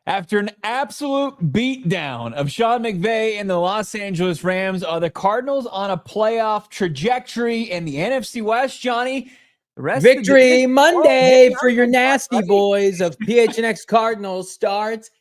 After an absolute beatdown of Sean McVay and the Los Angeles Rams, are the Cardinals on a playoff trajectory in the NFC West, Johnny? The rest Victory of Monday for your nasty right? boys of PHNX Cardinals starts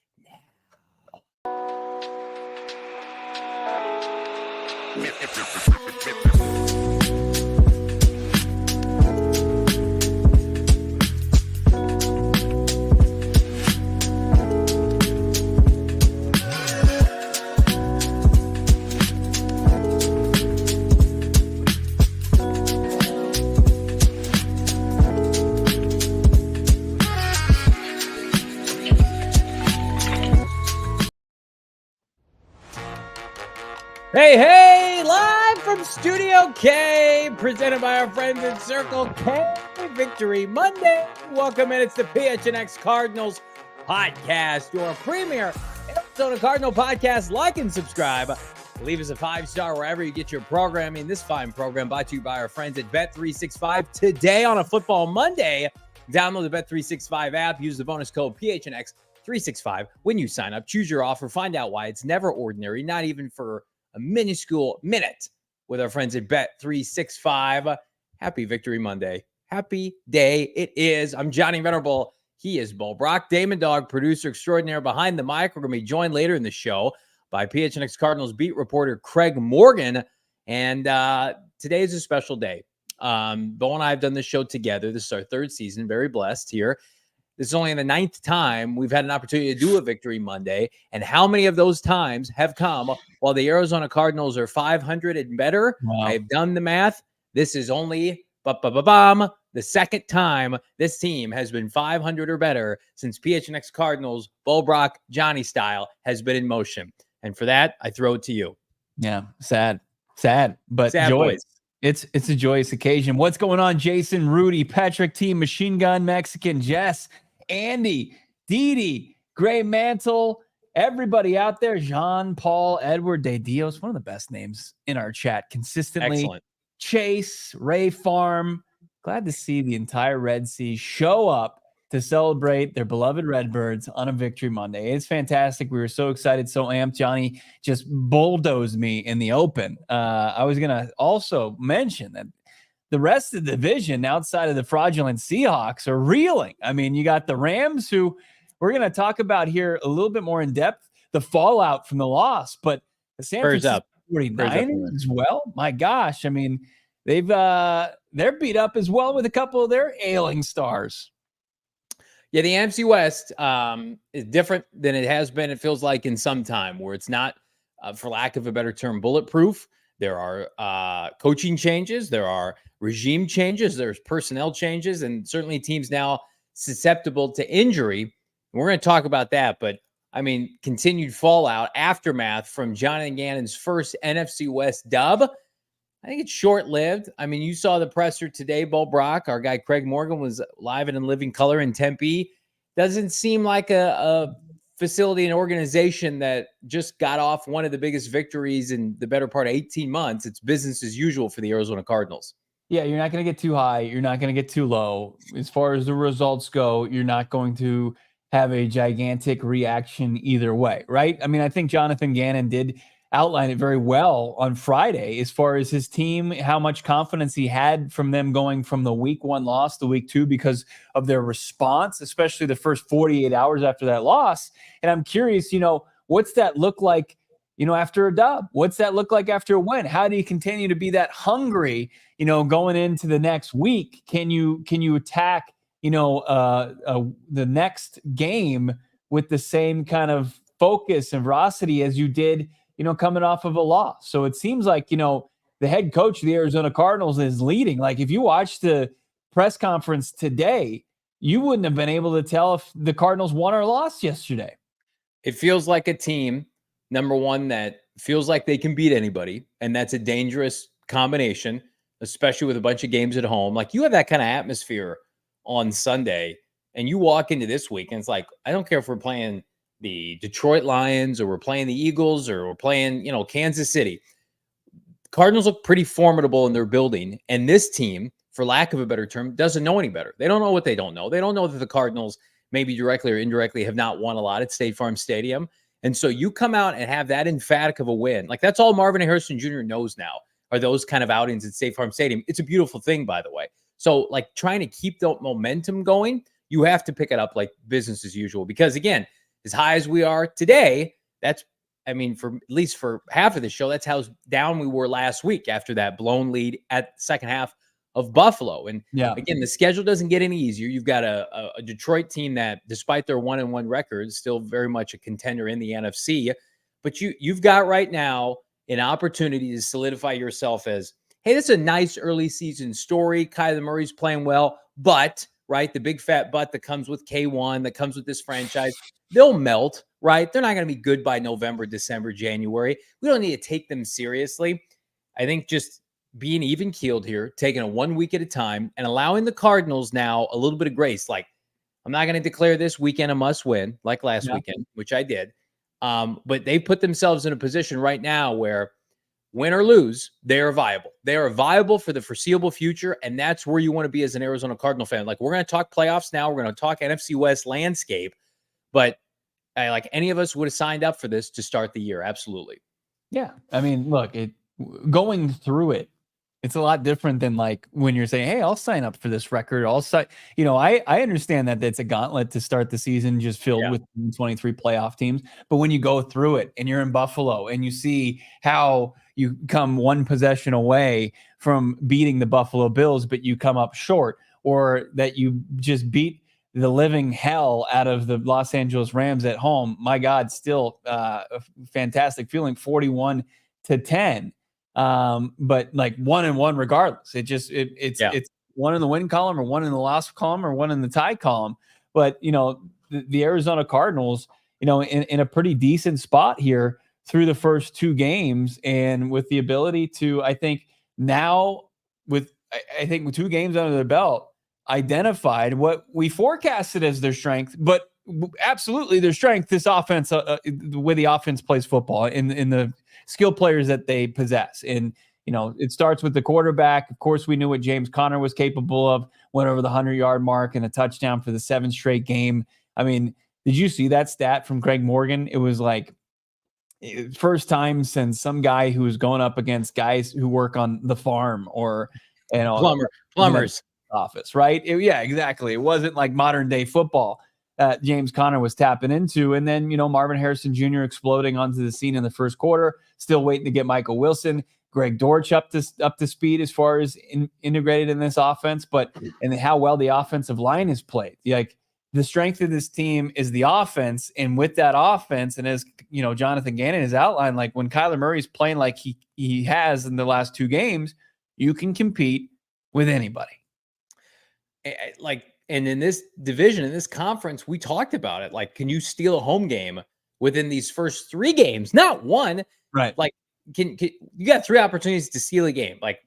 Hey, live from Studio K, presented by our friends at Circle K. Victory Monday. Welcome in. It's the PHNX Cardinals podcast, your premier Arizona Cardinal podcast. Like and subscribe. Leave us a 5-star wherever you get your programming. This fine program brought to you by our friends at Bet365. Today on a Football Monday, download the Bet365 app. Use the bonus code PHNX365 when you sign up. Choose your offer. Find out why it's never ordinary, not even for a minuscule minute, with our friends at Bet365. Happy Victory Monday. Happy day it is. I'm Johnny Venerable. He is Brack. Damon, Dawg, producer extraordinaire behind the mic. We're going to be joined later in the show by PHNX Cardinals beat reporter Craig Morgan. And today is a special day. Bo and I have done this show together. This is our third season. Very blessed here. This is only the 9th time we've had an opportunity to do a Victory Monday. And how many of those times have come while the Arizona Cardinals are 500 and better? Wow. I've done the math. This is only the second time this team has been 500 or better since PHNX Cardinals, Brack, Johnny style, has been in motion. And for that, I throw it to you. Yeah, sad, but sad joyous. Boys. It's a joyous occasion. What's going on, Jason, Rudy, Patrick, T, Machine Gun, Mexican, Jess, Andy, Dee, Gray Mantle, everybody out there, Jean, Paul, Edward, De Dios, one of the best names in our chat consistently. Excellent. Chase, Ray Farm, glad to see the entire Red Sea show up to celebrate their beloved Redbirds on a Victory Monday. It's fantastic. We were so excited, so amped. Johnny just bulldozed me in the open. I was going to also mention that the rest of the division outside of the fraudulent Seahawks are reeling. I mean, you got the Rams, who we're going to talk about here a little bit more in depth, the fallout from the loss, but the San Francisco 49ers as well. My gosh. I mean, they're beat up as well with a couple of their ailing stars. Yeah, the NFC West is different than it has been, it feels like, in some time, where it's not, for lack of a better term, bulletproof. There are coaching changes. There are regime changes. There's personnel changes, and certainly teams now susceptible to injury. We're going to talk about that, but, I mean, continued fallout, aftermath from Jonathan Gannon's first NFC West dub. I think it's short-lived. I mean, you saw the presser today, Brack. Our guy Craig Morgan was live and in living color in Tempe. Doesn't seem like a facility and organization that just got off one of the biggest victories in the better part of 18 months. It's business as usual for the Arizona Cardinals. Yeah, you're not going to get too high. You're not going to get too low. As far as the results go, you're not going to have a gigantic reaction either way, right? I mean, I think Jonathan Gannon did outline it very well on Friday as far as his team, how much confidence he had from them going from the week 1 loss to week 2 because of their response, especially the first 48 hours after that loss. And I'm curious, what's that look like, after a dub? What's that look like after a win? How do you continue to be that hungry, going into the next week? Can you attack, the next game with the same kind of focus and veracity as you did, coming off of a loss? So it seems like, the head coach of the Arizona Cardinals is leading. Like, if you watch the press conference today, you wouldn't have been able to tell if the Cardinals won or lost yesterday. It feels like a team, number one, that feels like they can beat anybody. And that's a dangerous combination, especially with a bunch of games at home. Like, you have that kind of atmosphere on Sunday, and you walk into this week and it's like, I don't care if we're playing the Detroit Lions or we're playing the Eagles or we're playing, Kansas City. Cardinals look pretty formidable in their building. And this team, for lack of a better term, doesn't know any better. They don't know what they don't know. They don't know that the Cardinals maybe directly or indirectly have not won a lot at State Farm Stadium. And so you come out and have that emphatic of a win. Like, that's all Marvin Harrison Jr. knows now, are those kind of outings at State Farm Stadium. It's a beautiful thing, by the way. So, like, trying to keep the momentum going, you have to pick it up like business as usual. Because, again, as high as we are today, that's, I mean, for at least for half of the show, that's how down we were last week after that blown lead at the second half of Buffalo. And again, the schedule doesn't get any easier. You've got a Detroit team that, despite their 1-1 record, is still very much a contender in the NFC. But you've got right now an opportunity to solidify yourself as, hey, this is a nice early season story. Kyler Murray's playing well, but, right, the big fat butt that comes with K1, that comes with this franchise, they'll melt, right? They're not going to be good by November, December, January. We don't need to take them seriously. I think just being even keeled here, taking it 1 week at a time, and allowing the Cardinals now a little bit of grace. Like, I'm not going to declare this weekend a must win like last weekend, which I did. But they put themselves in a position right now where, win or lose, they are viable. They are viable for the foreseeable future, and that's where you want to be as an Arizona Cardinal fan. Like, we're going to talk playoffs now. We're going to talk NFC West landscape, but like any of us would have signed up for this to start the year. Absolutely. Yeah. I mean, look, going through it, it's a lot different than like when you're saying, hey, I'll sign up for this record. I understand that it's a gauntlet to start the season just filled with 23 playoff teams. But when you go through it and you're in Buffalo and you see how you come one possession away from beating the Buffalo Bills, but you come up short, or that you just beat the living hell out of the Los Angeles Rams at home. My God, still a fantastic feeling, 41-10. But like 1-1 regardless. It's one in the win column or one in the loss column or one in the tie column. But the Arizona Cardinals, in a pretty decent spot here through the first two games, and with the ability to, I think now with 2 games under their belt, identified what we forecasted as their strength, but absolutely their strength, this offense, the way the offense plays football, in the skill players that they possess. And, it starts with the quarterback. Of course, we knew what James Conner was capable of, went over the 100-yard mark and a touchdown for the 7th straight game. I mean, did you see that stat from Greg Morgan? It was like, first time since some guy who was going up against guys who work on the farm or, plumbers office, right? Yeah, exactly. It wasn't like modern day football James Conner was tapping into. And then, Marvin Harrison Jr. exploding onto the scene in the first quarter, still waiting to get Michael Wilson, Greg Dortch up to speed as far as integrated in this offense, and how well the offensive line is played. Like, the strength of this team is the offense. And with that offense, and as Jonathan Gannon has outlined, like when Kyler Murray's playing like he has in the last 2 games, you can compete with anybody. And in this division, in this conference, we talked about it. Like, can you steal a home game within these first 3 games? Not one. Right. Like, can you got 3 opportunities to steal a game? Like,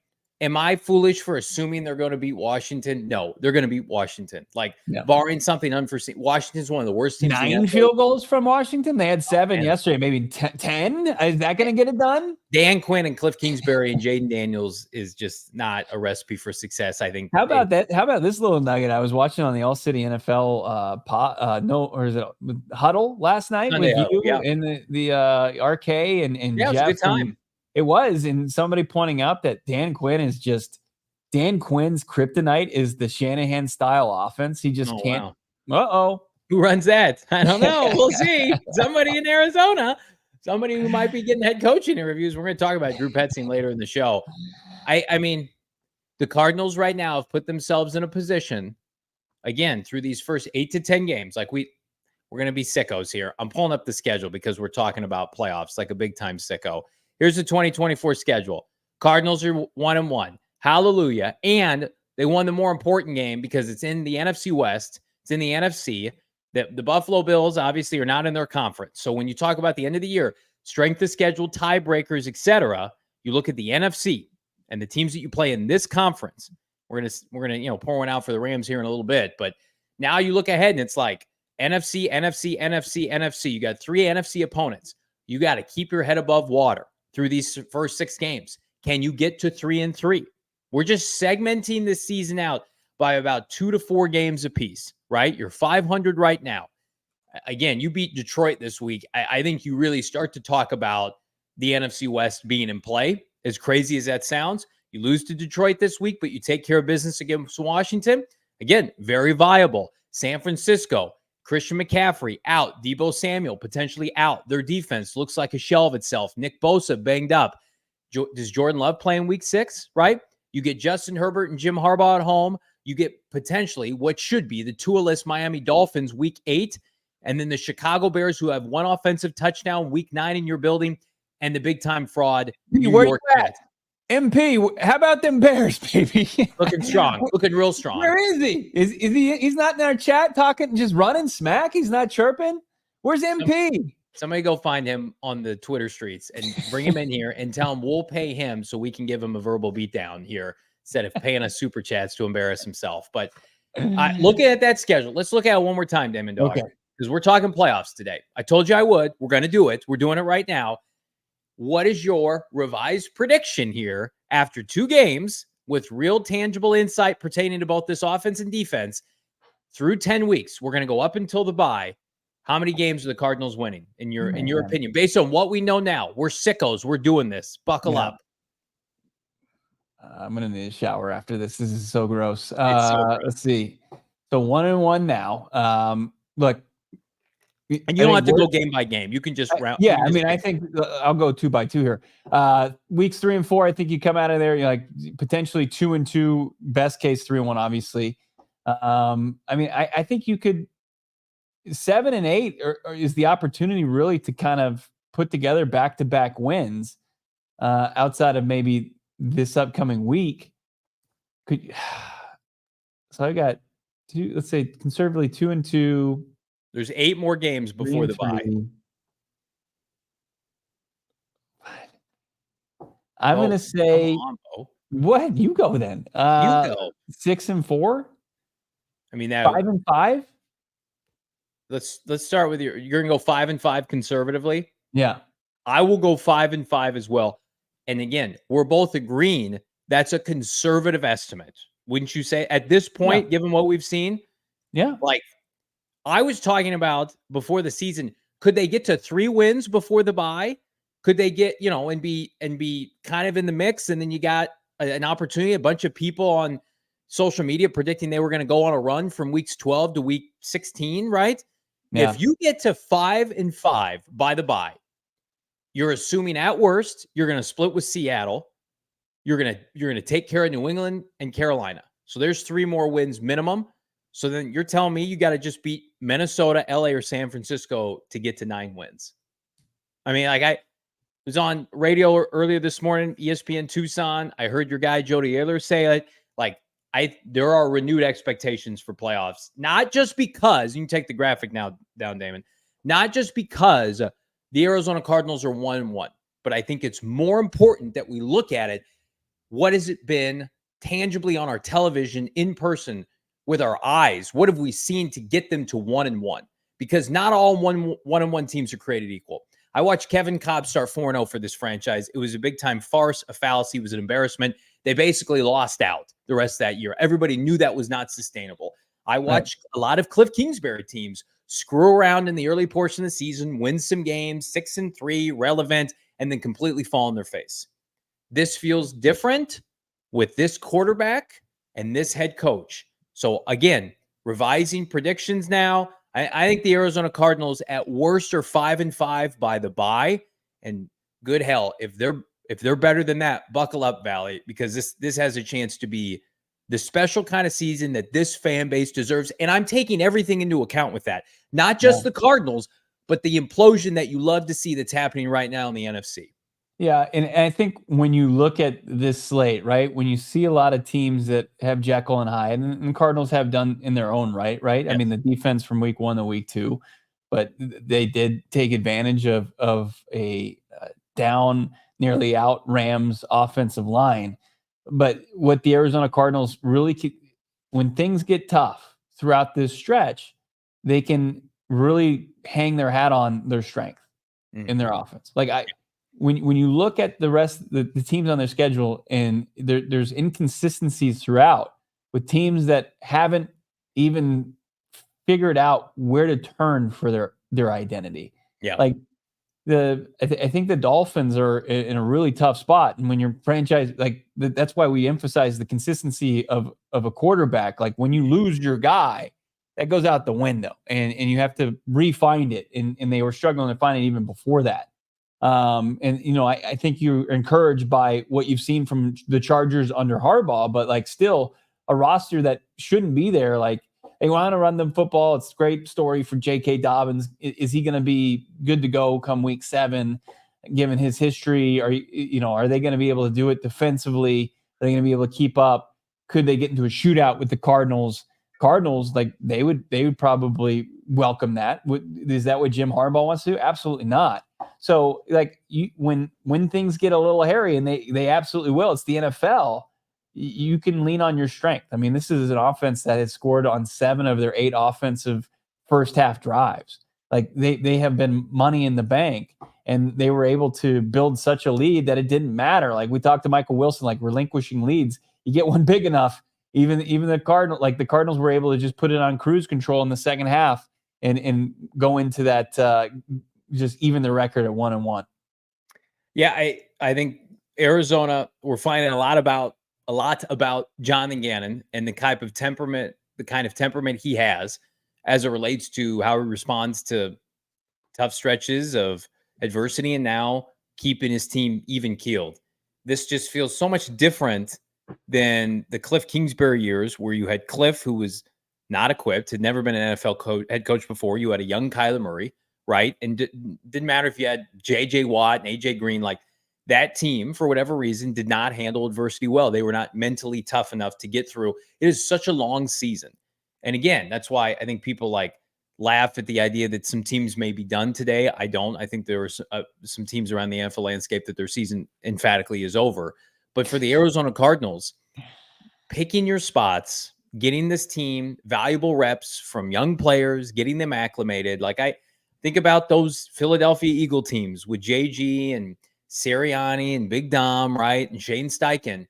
am I foolish for assuming they're going to beat Washington? No, they're going to beat Washington. Like, barring something unforeseen. Washington's one of the worst teams. 9 field goals from Washington. They had 7 yesterday, maybe 10. Is that going to get it done? Dan Quinn and Cliff Kingsbury and Jaden Daniels is just not a recipe for success, I think. How about that? How about this little nugget? I was watching on the ALLCITY NFL huddle last night Sunday with you huddle, and the RK and it Jeff. Was a good time. It was, and somebody pointing out that Dan Quinn's kryptonite is the Shanahan style offense. He just can't. Wow. Who runs that? I don't know. We'll see. Somebody in Arizona, somebody who might be getting head coaching interviews. We're going to talk about Drew Petzing later in the show. I mean, the Cardinals right now have put themselves in a position, again, through these first 8 to 10 games. Like, we're going to be sickos here. I'm pulling up the schedule because we're talking about playoffs like a big time sicko. Here's the 2024 schedule. Cardinals are 1-1. Hallelujah. And they won the more important game because it's in the NFC West. It's in the NFC. The Buffalo Bills obviously are not in their conference. So when you talk about the end of the year, strength of schedule, tiebreakers, etc., you look at the NFC and the teams that you play in this conference. We're gonna pour one out for the Rams here in a little bit. But now you look ahead and it's like NFC, NFC, NFC, NFC. You got 3 NFC opponents. You got to keep your head above water through these first 6 games. Can you get to 3-3? We're just segmenting this season out by about 2 to 4 games apiece, right? You're 500 right now. Again, you beat Detroit this week. I think you really start to talk about the NFC West being in play, as crazy as that sounds. You lose to Detroit this week, but you take care of business against Washington. Again, very viable. San Francisco, Christian McCaffrey out. Deebo Samuel potentially out. Their defense looks like a shell of itself. Nick Bosa banged up. Does Jordan Love play in week 6, right? You get Justin Herbert and Jim Harbaugh at home. You get potentially what should be the Tua-less Miami Dolphins week 8. And then the Chicago Bears, who have one offensive touchdown week 9 in your building, and the big-time fraud New York Jets. MP, how about them Bears, baby? Looking strong, looking real strong. Where is he? Is he? He's not in our chat talking, just running smack. He's not chirping. Where's MP? Somebody go find him on the Twitter streets and bring him in here and tell him we'll pay him so we can give him a verbal beatdown here instead of paying us super chats to embarrass himself. But looking at that schedule, let's look at it one more time, Damon Dawg. Okay. Because we're talking playoffs today. I told you I would. We're going to do it. We're doing it right now. What is your revised prediction here after 2 games with real tangible insight pertaining to both this offense and defense through 10 weeks? We're going to go up until the bye. How many games are the Cardinals winning in your opinion? Based on what we know now, we're sickos. We're doing this. Buckle up. I'm going to need a shower after this. This is so gross. Let's see. So 1-1 now. Look. And you don't have to go game by game. You can just round. Yeah, I mean, I think I'll go 2 by 2 here. Weeks 3 and 4, I think you come out of there, you're like potentially 2-2, best case 3-1, obviously. I mean, I think you could 7 and 8 is the opportunity really to kind of put together back-to-back wins outside of maybe this upcoming week. So I got 2, let's say conservatively 2-2. There's 8 more games before the bye. I'm going to say, what? You go then. You go. 6 and 4. I mean, that 5 and 5. Let's start with you're going to go 5 and 5 conservatively. Yeah, I will go 5 and 5 as well. And again, we're both agreeing that's a conservative estimate, wouldn't you say? At this point, given what we've seen, like. I was talking about before the season, could they get to 3 wins before the bye? Could they get, and be kind of in the mix? And then you got an opportunity, a bunch of people on social media predicting they were going to go on a run from weeks 12 to week 16, right? Yeah. If you get to 5 and 5 by the bye, you're assuming at worst, you're going to split with Seattle. You're going to take care of New England and Carolina. So there's 3 more wins minimum. So then you're telling me you got to just beat Minnesota, LA, or San Francisco to get to 9 wins. I mean, like I was on radio earlier this morning, ESPN Tucson. I heard your guy Jody Ayler say it. Like there are renewed expectations for playoffs, not just because you can take the graphic now down, Damon, not just because the Arizona Cardinals are 1-1, but I think it's more important that we look at it. What has it been tangibly on our television in person? With our eyes, what have we seen to get them to 1-1? Because not all 1-1 teams are created equal. I watched Kevin Kolb start 4-0 for this franchise. It was a big-time farce, a fallacy. It was an embarrassment. They basically lost out the rest of that year. Everybody knew that was not sustainable. I watched a lot of Cliff Kingsbury teams screw around in the early portion of the season, win some games, 6 and 3, relevant, and then completely fall on their face. This feels different with this quarterback and this head coach. So again, revising predictions now. I think the Arizona Cardinals at worst are 5 and 5 by the bye. And good hell, if they're better than that, buckle up, Valley, because this has a chance to be the special kind of season that this fan base deserves. And I'm taking everything into account with that. Not just the Cardinals, but the implosion that you love to see that's happening right now in the NFC. Yeah, and I think when you look at this slate, right, when you see a lot of teams that have Jekyll and Hyde, and Cardinals have done in their own right? Yes. I mean, the defense from week 1 to week 2, but they did take advantage of a down, nearly out Rams offensive line. But what the Arizona Cardinals really, when things get tough throughout this stretch, they can really hang their hat on their strength in their offense. Like when you look at the rest of the teams on their schedule, and there's inconsistencies throughout with teams that haven't even figured out where to turn for their identity. Yeah. Like I think the Dolphins are in a really tough spot, and when your franchise that's why we emphasize the consistency of a quarterback. Like when you lose your guy, that goes out the window, and you have to re-find it, and they were struggling to find it even before that. And I think you're encouraged by what you've seen from the Chargers under Harbaugh, but like still a roster that shouldn't be there. Like they want to run them football. It's a great story for J.K. Dobbins. Is he going to be good to go come week 7, given his history? Are they going to be able to do it defensively? Are they going to be able to keep up? Could they get into a shootout with the Cardinals? Cardinals, like they would probably welcome that. Is that what Jim Harbaugh wants to do? Absolutely not. So like when things get a little hairy, and they absolutely will, it's the NFL. You can lean on your strength. I mean, this is an offense that has scored on 7 of their 8 offensive first half drives. Like they have been money in the bank, and they were able to build such a lead that it didn't matter. Like we talked to Michael Wilson, like relinquishing leads, you get one big enough. Even the Cardinals were able to just put it on cruise control in the second half and go into that just even the record at 1-1. Yeah, I think Arizona, we're finding a lot about Jonathan Gannon and the kind of temperament he has as it relates to how he responds to tough stretches of adversity, and now keeping his team even keeled. This just feels so much different than the Cliff Kingsbury years, where you had Cliff, who was not equipped, had never been an NFL head coach before. You had a young Kyler Murray, right? And didn't matter if you had J.J. Watt and A.J. Green. Like that team, for whatever reason, did not handle adversity well. They were not mentally tough enough to get through. It is such a long season. And again, that's why I think people laugh at the idea that some teams may be done today. I don't. I think there are some teams around the NFL landscape that their season emphatically is over. But for the Arizona Cardinals, picking your spots, getting this team valuable reps from young players, getting them acclimated. Like I think about those Philadelphia Eagle teams with JG and Sirianni and Big Dom, right? And Shane Steichen.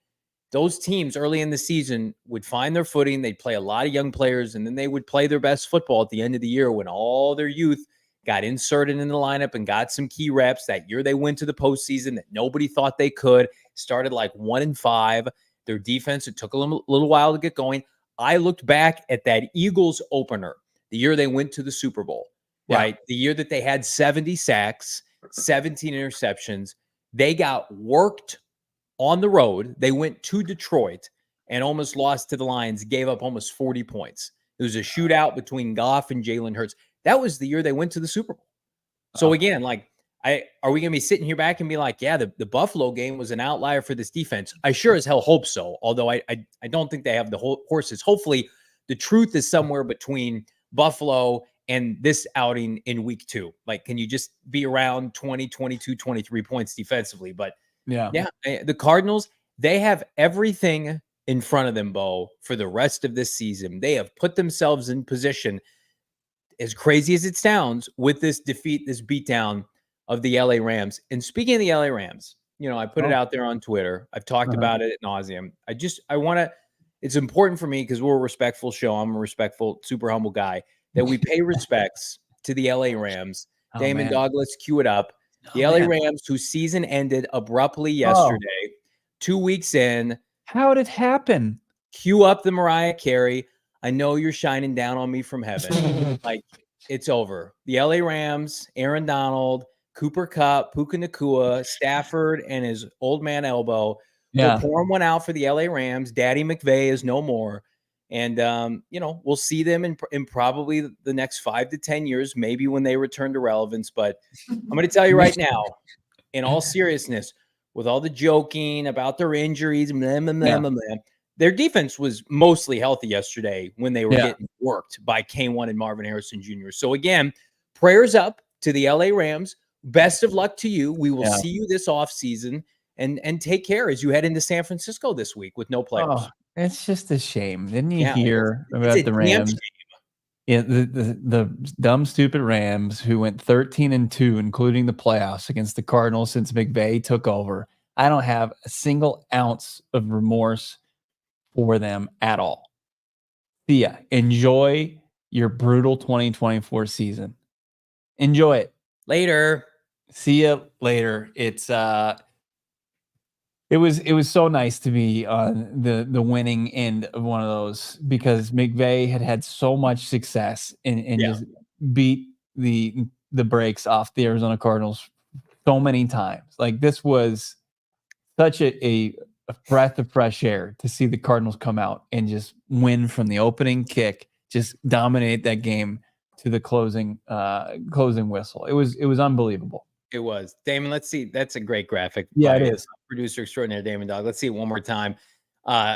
Those teams early in the season would find their footing. They'd play a lot of young players, and then they would play their best football at the end of the year when all their youth got inserted in the lineup and got some key reps. That year they went to the postseason that nobody thought they could. Started like 1-5. Their defense, it took a little while to get going. I looked back at that Eagles opener, the year they went to the Super Bowl, right? The year that they had 70 sacks, 17 interceptions. They got worked on the road. They went to Detroit and almost lost to the Lions, gave up almost 40 points. It was a shootout between Goff and Jalen Hurts. That was the year they went to the Super Bowl. So again, are we going to be sitting here back and be like, yeah, the Buffalo game was an outlier for this defense? I sure as hell hope so. Although I don't think they have the whole horses. Hopefully the truth is somewhere between Buffalo and this outing in week 2. Like, can you just be around 20, 22, 23 points defensively? But yeah, the Cardinals, they have everything in front of them, Bo, for the rest of this season. They have put themselves in position, as crazy as it sounds, with this defeat, this beatdown of the LA Rams. And speaking of the LA Rams, I put it out there on Twitter. I've talked about it ad nauseum. I want to, it's important for me because we're a respectful show. I'm a respectful, super humble guy, that we pay respects to the LA Rams. Damon, Dawg, let's cue it up. The LA Rams, whose season ended abruptly yesterday, 2 weeks in. How did it happen? Cue up the Mariah Carey. I know you're shining down on me from heaven. Like, it's over. The LA Rams, Aaron Donald, Cooper Kupp, Puka Nacua, Stafford, and his old man elbow. They're pouring one out for the LA Rams. Daddy McVay is no more. And, we'll see them in probably the next 5 to 10 years, maybe when they return to relevance. But I'm going to tell you right now, in all seriousness, with all the joking about their injuries, their defense was mostly healthy yesterday when they were getting worked by K1 and Marvin Harrison Jr. So again, prayers up to the LA Rams. Best of luck to you. We will see you this offseason, and take care as you head into San Francisco this week with no players. Oh, it's just a shame. Didn't you hear about the Rams? Yeah, the dumb, stupid Rams who went 13-2, including the playoffs against the Cardinals since McVay took over. I don't have a single ounce of remorse for them at all. See ya. Enjoy your brutal 2024 season. Enjoy it. Later. See you later. It was so nice to be on the winning end of one of those, because McVay had so much success and just beat the brakes off the Arizona Cardinals so many times. Like, this was such a breath of fresh air to see the Cardinals come out and just win from the opening kick, just dominate that game to the closing whistle. It was unbelievable. It was. Damon, let's see. That's a great graphic. Yeah, it is. Producer extraordinaire Damon Dawg. Let's see it one more time.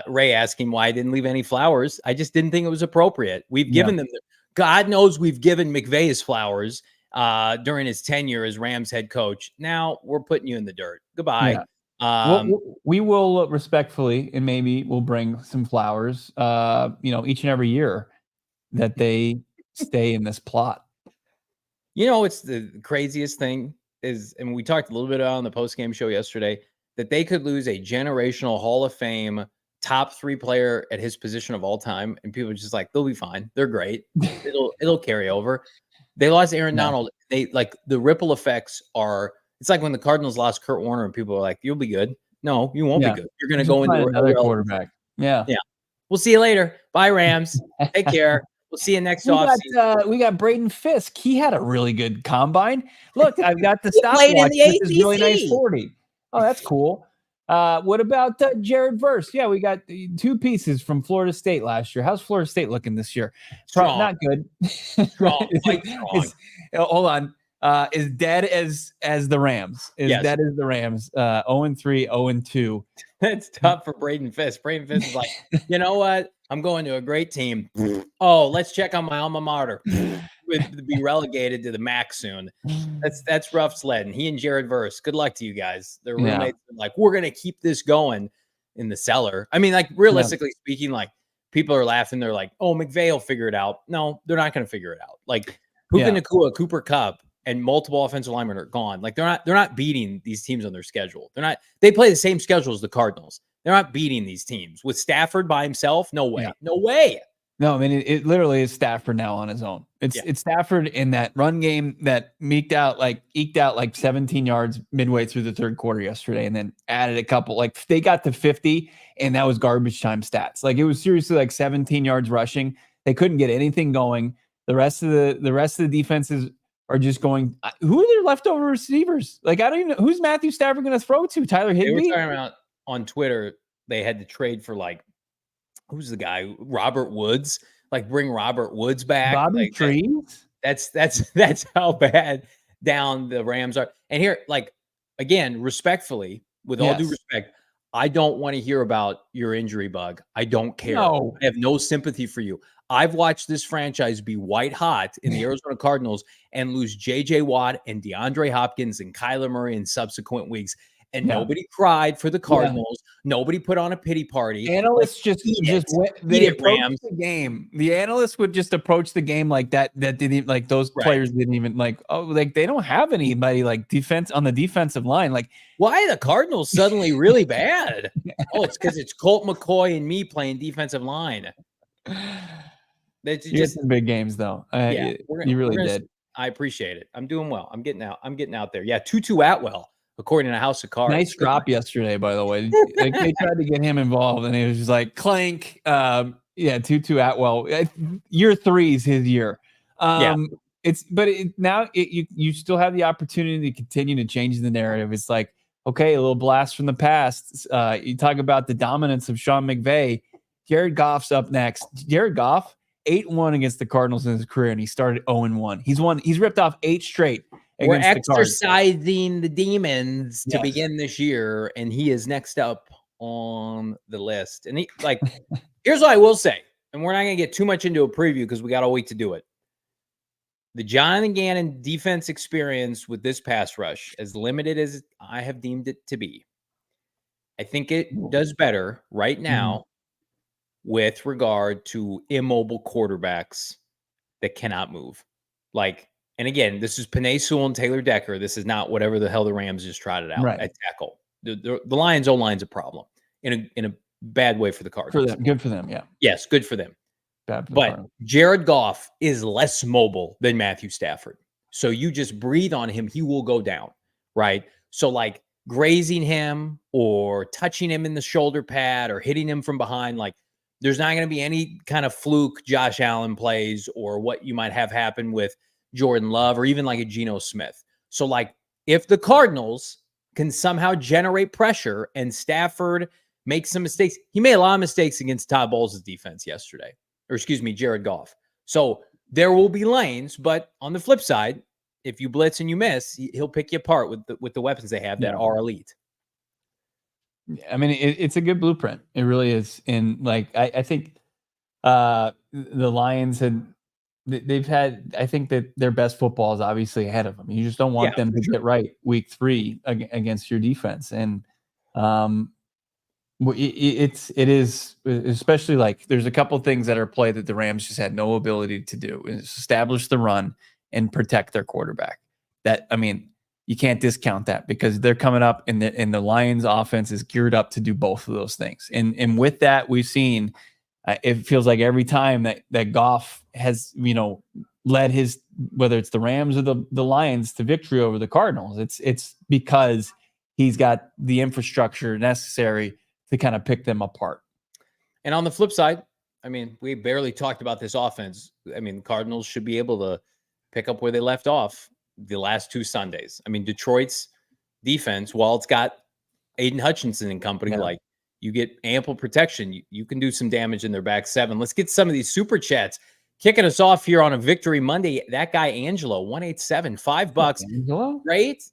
Ray asking why I didn't leave any flowers. I just didn't think it was appropriate. We've given them, God knows we've given McVay his flowers during his tenure as Rams head coach. Now we're putting you in the dirt. Goodbye. Yeah. We will respectfully, and maybe we'll bring some flowers, each and every year that they stay in this plot. It's the craziest thing is, and we talked a little bit on the post-game show yesterday, that they could lose a generational Hall of Fame top 3 player at his position of all time, and people are just like, they'll be fine. They're great. It'll carry over. They lost Aaron Donald. They, like, the ripple effects are. It's like when the Cardinals lost Kurt Warner, and people are like, "You'll be good." No, you won't be good. You're going to go into another quarterback. Yeah. We'll see you later. Bye, Rams. Take care. We'll see you next offseason. We got Braden Fisk. He had a really good combine. Look, I've got the stopwatch. This is really nice 40. Oh, that's cool. What about Jared Verse? Yeah, we got 2 pieces from Florida State last year. How's Florida State looking this year? Strong. Not good. Strong. Strong. Hold on. Is dead as the Rams. Dead as the Rams. 0-3, 0-2. That's tough for Braden Fisk. Braden Fisk is like, you know what? I'm going to a great team. Oh, let's check on my alma mater. Would be relegated to the MAC soon. That's rough sledding. He and Jared Verse. Good luck to you guys. Their roommates are like, we're gonna keep this going in the cellar. I mean, like, realistically speaking, like, people are laughing. They're like, oh, McVay will figure it out. No, they're not gonna figure it out. Like, Puka Nacua, Cooper Kupp, and multiple offensive linemen are gone. Like, they're not beating these teams on their schedule. They play the same schedule as the Cardinals. They're not beating these teams. With Stafford by himself, no way. No way. No, I mean, it literally is Stafford now on his own. It's Stafford in that run game that eked out like 17 yards midway through the third quarter yesterday, and then added a couple. Like, they got to 50, and that was garbage time stats. Like, it was seriously like 17 yards rushing. They couldn't get anything going. The rest of the defenses are just going. Who are their leftover receivers? Like, I don't even know who's Matthew Stafford going to throw to. Tyler Higbee. They were talking about on Twitter. They had to trade for, like, who's the guy? Robert Woods. Like, bring Robert Woods back. Bobby Trees. That's how bad down the Rams are. And here, like, again, respectfully, with all due respect, I don't want to hear about your injury bug. I don't care. No. I have no sympathy for you. I've watched this franchise be white hot in the Arizona Cardinals and lose J.J. Watt and DeAndre Hopkins and Kyler Murray in subsequent weeks. And nobody cried for the Cardinals. Nobody put on a pity party. Analysts they approached the game. The analysts would just approach the game like that. That didn't, like, those players didn't even, like, like, they don't have anybody like defense on the defensive line. Like, why are the Cardinals suddenly really bad? Oh, it's because it's Colt McCoy and me playing defensive line. You had some big games though. You really did. I appreciate it. I'm doing well. I'm getting out there. Yeah, Tutu Atwell. According to House of Cards. Nice drop yesterday, by the way. Like, they tried to get him involved, and it was just like clank. Tutu Atwell. Year 3 is his year. You still have the opportunity to continue to change the narrative. It's like, okay, a little blast from the past. You talk about the dominance of Sean McVay. Jared Goff's up next. Jared Goff, 8-1 against the Cardinals in his career, and he started 0-1. He's ripped off 8 straight. We're exercising the demons to begin this year, and he is next up on the list. And he, like, here's what I will say, and we're not going to get too much into a preview because we got a week to do it. The Jonathan Gannon defense experience with this pass rush, as limited as I have deemed it to be, I think it does better right now with regard to immobile quarterbacks that cannot move. Like, and again, this is Penei Sewell and Taylor Decker. This is not whatever the hell the Rams just trotted out at tackle. The Lions' O-line's a problem in a bad way for the Cardinals. Good for them, yeah. Yes, good for them. bad for the But Cardinals. Jared Goff is less mobile than Matthew Stafford. So you just breathe on him, he will go down, right? So like grazing him or touching him in the shoulder pad or hitting him from behind, like there's not going to be any kind of fluke Josh Allen plays or what you might have happen with Jordan Love or even like a Geno Smith. So like if the Cardinals can somehow generate pressure and Stafford makes some mistakes, he made a lot of mistakes against Todd Bowles' defense yesterday, or excuse me, Jared Goff. So there will be lanes, but on the flip side, if you blitz and you miss, he'll pick you apart with the weapons they have that are elite. I mean, it's a good blueprint. It really is. And like, I think the Lions they've had, I think that their best football is obviously ahead of them. You just don't want them to get right week 3 against your defense. And it is, especially like there's a couple things that are play that the Rams just had no ability to do, is establish the run and protect their quarterback. That, I mean, you can't discount that because they're coming up and the Lions offense is geared up to do both of those things. And with that, we've seen, it feels like every time that Goff has, led his, whether it's the Rams or the Lions, to victory over the Cardinals, it's because he's got the infrastructure necessary to kind of pick them apart. And on the flip side, I mean, we barely talked about this offense. I mean, the Cardinals should be able to pick up where they left off the last 2 Sundays. I mean, Detroit's defense, while it's got Aiden Hutchinson and company, like you get ample protection. You can do some damage in their back 7. Let's get some of these super chats. Kicking us off here on a Victory Monday, that guy Angelo, 187, $5. Angelo? Great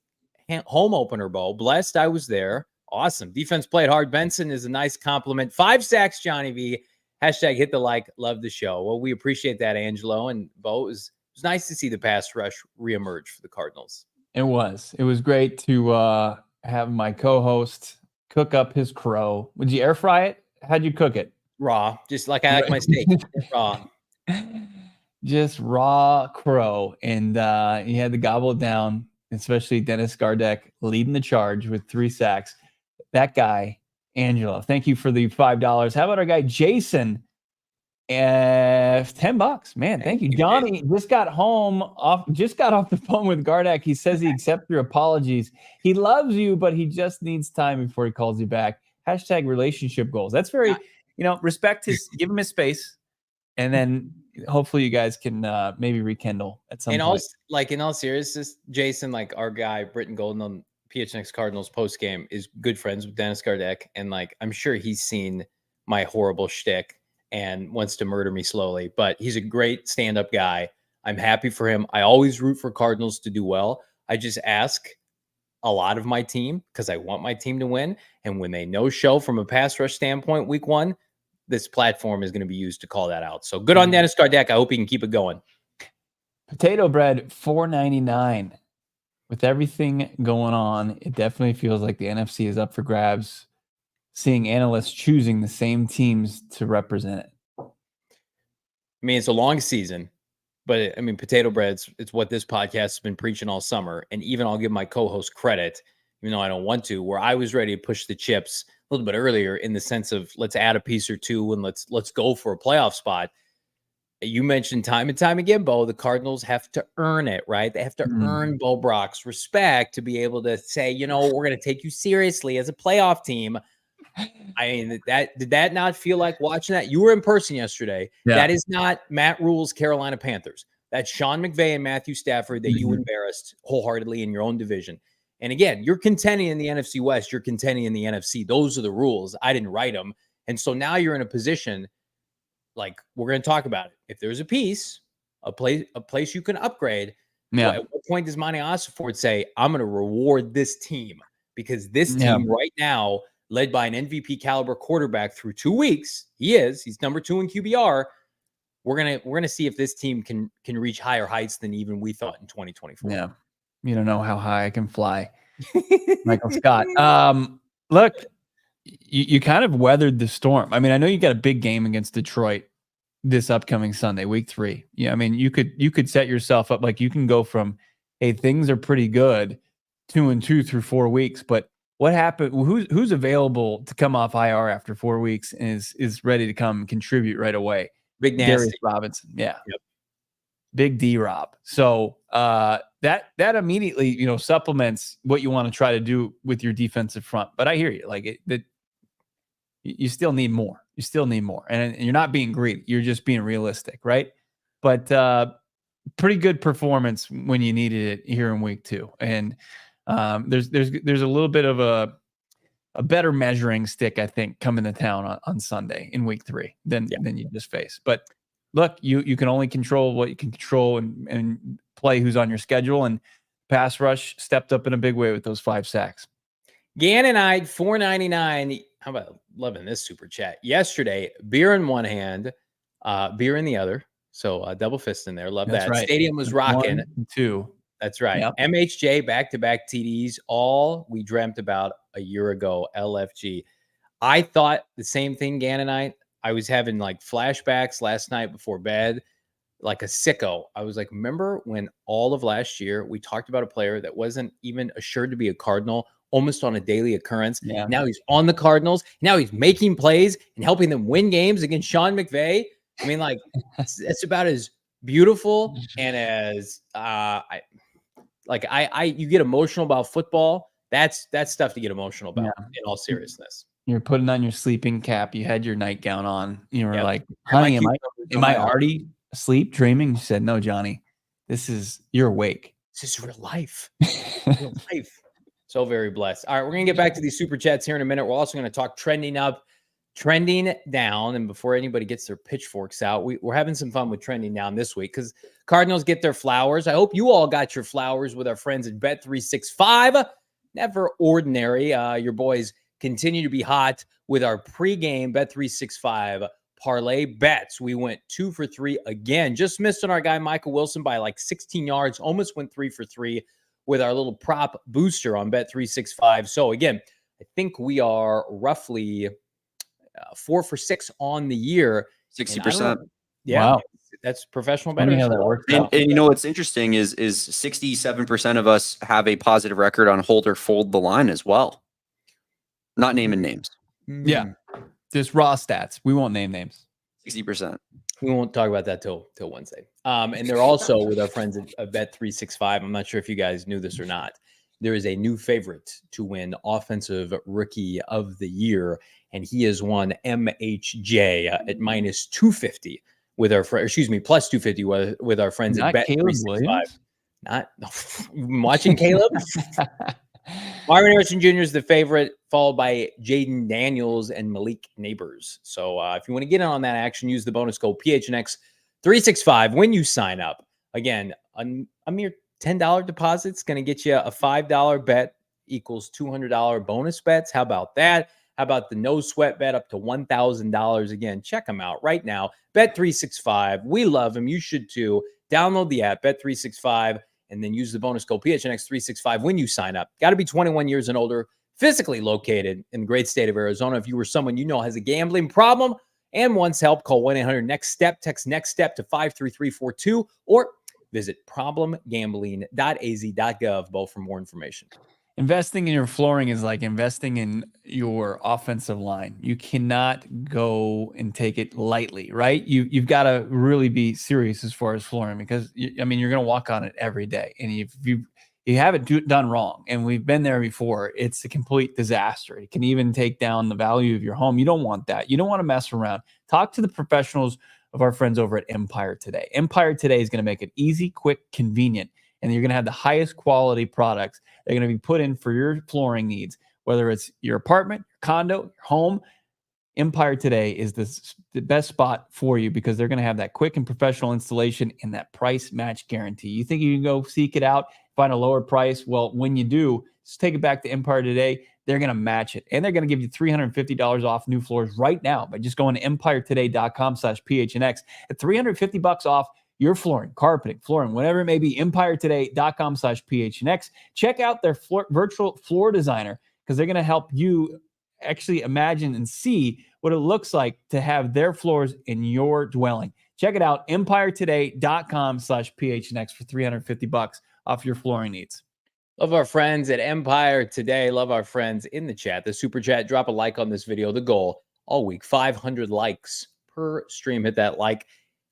home opener, Bo. Blessed I was there. Awesome. Defense played hard. Benson is a nice compliment. 5 sacks, Johnny V. Hashtag hit the like. Love the show. Well, we appreciate that, Angelo. And Bo, it was nice to see the pass rush reemerge for the Cardinals. It was great to have my co-host cook up his crow. Would you air fry it? How'd you cook it? Raw, just like I like my steak. Raw. Just raw crow. And he had to gobble it down, especially Dennis Gardeck leading the charge with 3 sacks. That guy, Angelo, thank you for the $5. How about our guy, Jason? $10, man. Thank you. Johnny just got off the phone with Gardeck. He says he accepts your apologies. He loves you, but he just needs time before he calls you back. Hashtag relationship goals. That's very, respect give him his space. And then hopefully you guys can maybe rekindle at some point. In all seriousness, Jason, like our guy, Britton Golden on PHNX Cardinals post game is good friends with Dennis Gardeck. And like, I'm sure he's seen my horrible shtick and wants to murder me slowly, but he's a great stand-up guy. I'm happy for him. I always root for Cardinals to do well. I just ask a lot of my team because I want my team to win. And when they no-show from a pass rush standpoint week 1, this platform is going to be used to call that out. So good on Dennis Gardeck. I hope he can keep it going. Potato bread, $4.99. With everything going on, it definitely feels like the NFC is up for grabs, seeing analysts choosing the same teams to represent it. I mean, it's a long season, but I mean, potato bread's it's what this podcast has been preaching all summer. And even I'll give my co-host credit, even though I don't want to, where I was ready to push the chips a little bit earlier in the sense of let's add a piece or two and let's go for a playoff spot. You mentioned time and time again, Bo, the Cardinals have to earn it, right? They have to earn Bo Brock's respect to be able to say, we're going to take you seriously as a playoff team. I mean, did that not feel like watching that? You were in person yesterday. Yeah. That is not Matt Rule's Carolina Panthers. That's Sean McVay and Matthew Stafford that you embarrassed wholeheartedly in your own division. And again, you're contending in the NFC West. You're contending in the NFC. Those are the rules. I didn't write them. And so now you're in a position, like we're going to talk about it. If there's a piece, a place you can upgrade, at what point does Monty Ossenford say, I'm going to reward this team? Because this team right now, led by an MVP caliber quarterback through 2 weeks, he's number 2 in QBR. We're gonna see if this team can reach higher heights than even we thought in 2024. Yeah, you don't know how high I can fly, Michael Scott. Look, you kind of weathered the storm. I mean, I know you got a big game against Detroit this upcoming Sunday, week 3. Yeah, I mean, you could set yourself up like you can go from, hey, things are pretty good, 2-2 through 4 weeks, but what happened? Who's available to come off IR after 4 weeks and is ready to come and contribute right away? Big Darius nasty. Robinson. Yeah. Yep. Big D Rob. So that immediately, supplements what you want to try to do with your defensive front. But I hear you. Like you still need more. You still need more. And you're not being greedy. You're just being realistic, right? But pretty good performance when you needed it here in week 2. And there's a little bit of a better measuring stick, I think, coming to town on Sunday in week 3 than you just faced. But look, you can only control what you can control and play who's on your schedule. And pass rush stepped up in a big way with those 5 sacks. Gannon eyed $4.99. How about loving this super chat? Yesterday, beer in one hand, beer in the other. So double fist in there. Love That's that. right. Stadium was rocking. 1, 2. That's right. Yep. MHJ back-to-back TDs, all we dreamt about a year ago. LFG. I thought the same thing, Gannon and I was having like flashbacks last night before bed, like a sicko. I was like, remember when all of last year we talked about a player that wasn't even assured to be a Cardinal, almost on a daily occurrence. Yeah. Now he's on the Cardinals. Now he's making plays and helping them win games against Sean McVay. I mean, like, it's about as beautiful and as you get emotional about football. That's stuff to get emotional about in all seriousness. You're putting on your sleeping cap. You had your nightgown on. You were like, And my honey, am I cucumbers already asleep, dreaming? She said, no, Johnny, you're awake. This is real life. Real life. So very blessed. All right, we're going to get back to these super chats here in a minute. We're also going to talk trending up, trending down. And before anybody gets their pitchforks out, we're having some fun with trending down this week because Cardinals get their flowers. I hope you all got your flowers with our friends at Bet365. Never ordinary. Your boys continue to be hot with our pregame Bet365 parlay bets. We went 2 for 3 again. Just missed on our guy Michael Wilson by like 16 yards. Almost went 3 for 3 with our little prop booster on Bet365. So again, I think we are roughly 4 for 6 on the year. 60%. Yeah, wow. That's professional Funny bettors. how that works And, out. and you know what's interesting is 67% of us have a positive record on hold or fold the line as well. Not naming names. Yeah. Just raw stats. We won't name names. 60%. We won't talk about that till Wednesday. And they're also with our friends at Bet365. I'm not sure if you guys knew this or not. There is a new favorite to win Offensive Rookie of the Year, and he has won MHJ at minus 250 with our plus 250 with our friends Not at Caleb Bet365. Williams? Not you've been watching Caleb. Marvin Harrison Jr. is the favorite, followed by Jaden Daniels and Malik Neighbors. So if you want to get in on that action, use the bonus code PHNX 365 when you sign up. Again, a mere $10 deposit is going to get you a $5 bet equals $200 bonus bets. How about that? How about the no sweat bet up to $1,000? Again, check them out right now. Bet365. We love them. You should too. Download the app, Bet365. And then use the bonus code PHNX365 when you sign up. Got to be 21 years and older, physically located in the great state of Arizona. If you or someone you know has a gambling problem and wants help, call 1-800-NEXT-STEP. Text NEXT STEP to 53342 or visit problemgambling.az.gov, both for more information. Investing in your flooring is like investing in your offensive line. You cannot go and take it lightly, right? You've got to really be serious as far as flooring because you're going to walk on it every day, and if you have it done wrong, and we've been there before, it's a complete disaster. It can even take down the value of your home. You don't want that. You don't want to mess around. Talk to the professionals of our friends over at Empire Today. Empire Today is going to make it easy, quick, convenient, and you're going to have the highest quality products that are going to be put in for your flooring needs, whether it's your apartment, your condo, your home. Empire Today is the best spot for you because they're going to have that quick and professional installation and that price match guarantee. You think you can go seek it out, find a lower price? Well, when you do, just take it back to Empire Today. They're going to match it, and they're going to give you $350 off new floors right now by just going to empiretoday.com/PHNX at $350 off your flooring, carpeting, flooring, whatever it may be. empiretoday.com/PHNX. Check out their virtual floor designer because they're going to help you actually imagine and see what it looks like to have their floors in your dwelling. Check it out, empiretoday.com/PHNX for $350 off your flooring needs. Love our friends at Empire Today. Love our friends in the chat. The super chat, drop a like on this video. The goal all week, 500 likes per stream. Hit that like.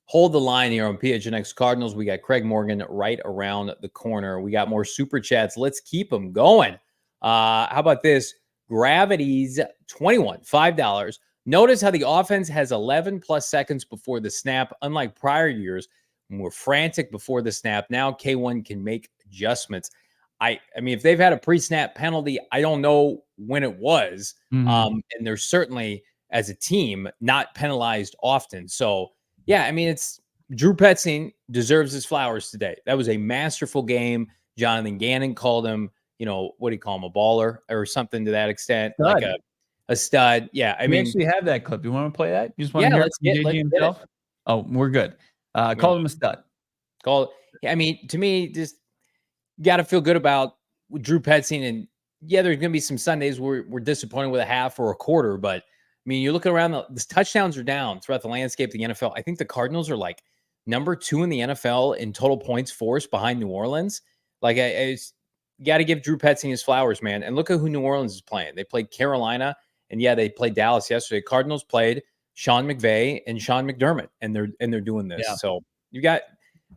Hold the line here on PHNX Cardinals. We got Craig Morgan right around the corner. We got more super chats. Let's keep them going. How about this? Gravity's 21, $5. Notice how the offense has 11 plus seconds before the snap. Unlike prior years, when we're frantic before the snap, now K1 can make adjustments. I mean, if they've had a pre-snap penalty, I don't know when it was. And they're certainly, as a team, not penalized often. So, yeah, I mean, it's Drew Petzing deserves his flowers today. That was a masterful game. Jonathan Gannon called him, what do you call him, a baller or something to that extent, Stud. like a stud. Yeah, I mean, actually have that clip. You want to play that? You just want to hear let's it from JG himself? it. Oh, we're good. Called him a stud. I mean, to me, just got to feel good about Drew Petzing. And yeah, there's going to be some Sundays where we're disappointed with a half or a quarter, but I mean, you're looking around, the touchdowns are down throughout the landscape of the NFL. I think the Cardinals are like number 2 in the NFL in total points forced behind New Orleans. Like, I got to give Drew Petzing his flowers, man. And look at who New Orleans is playing. They played Carolina, and yeah, they played Dallas yesterday. Cardinals played Sean McVay and Sean McDermott, and they're doing this. Yeah. So you got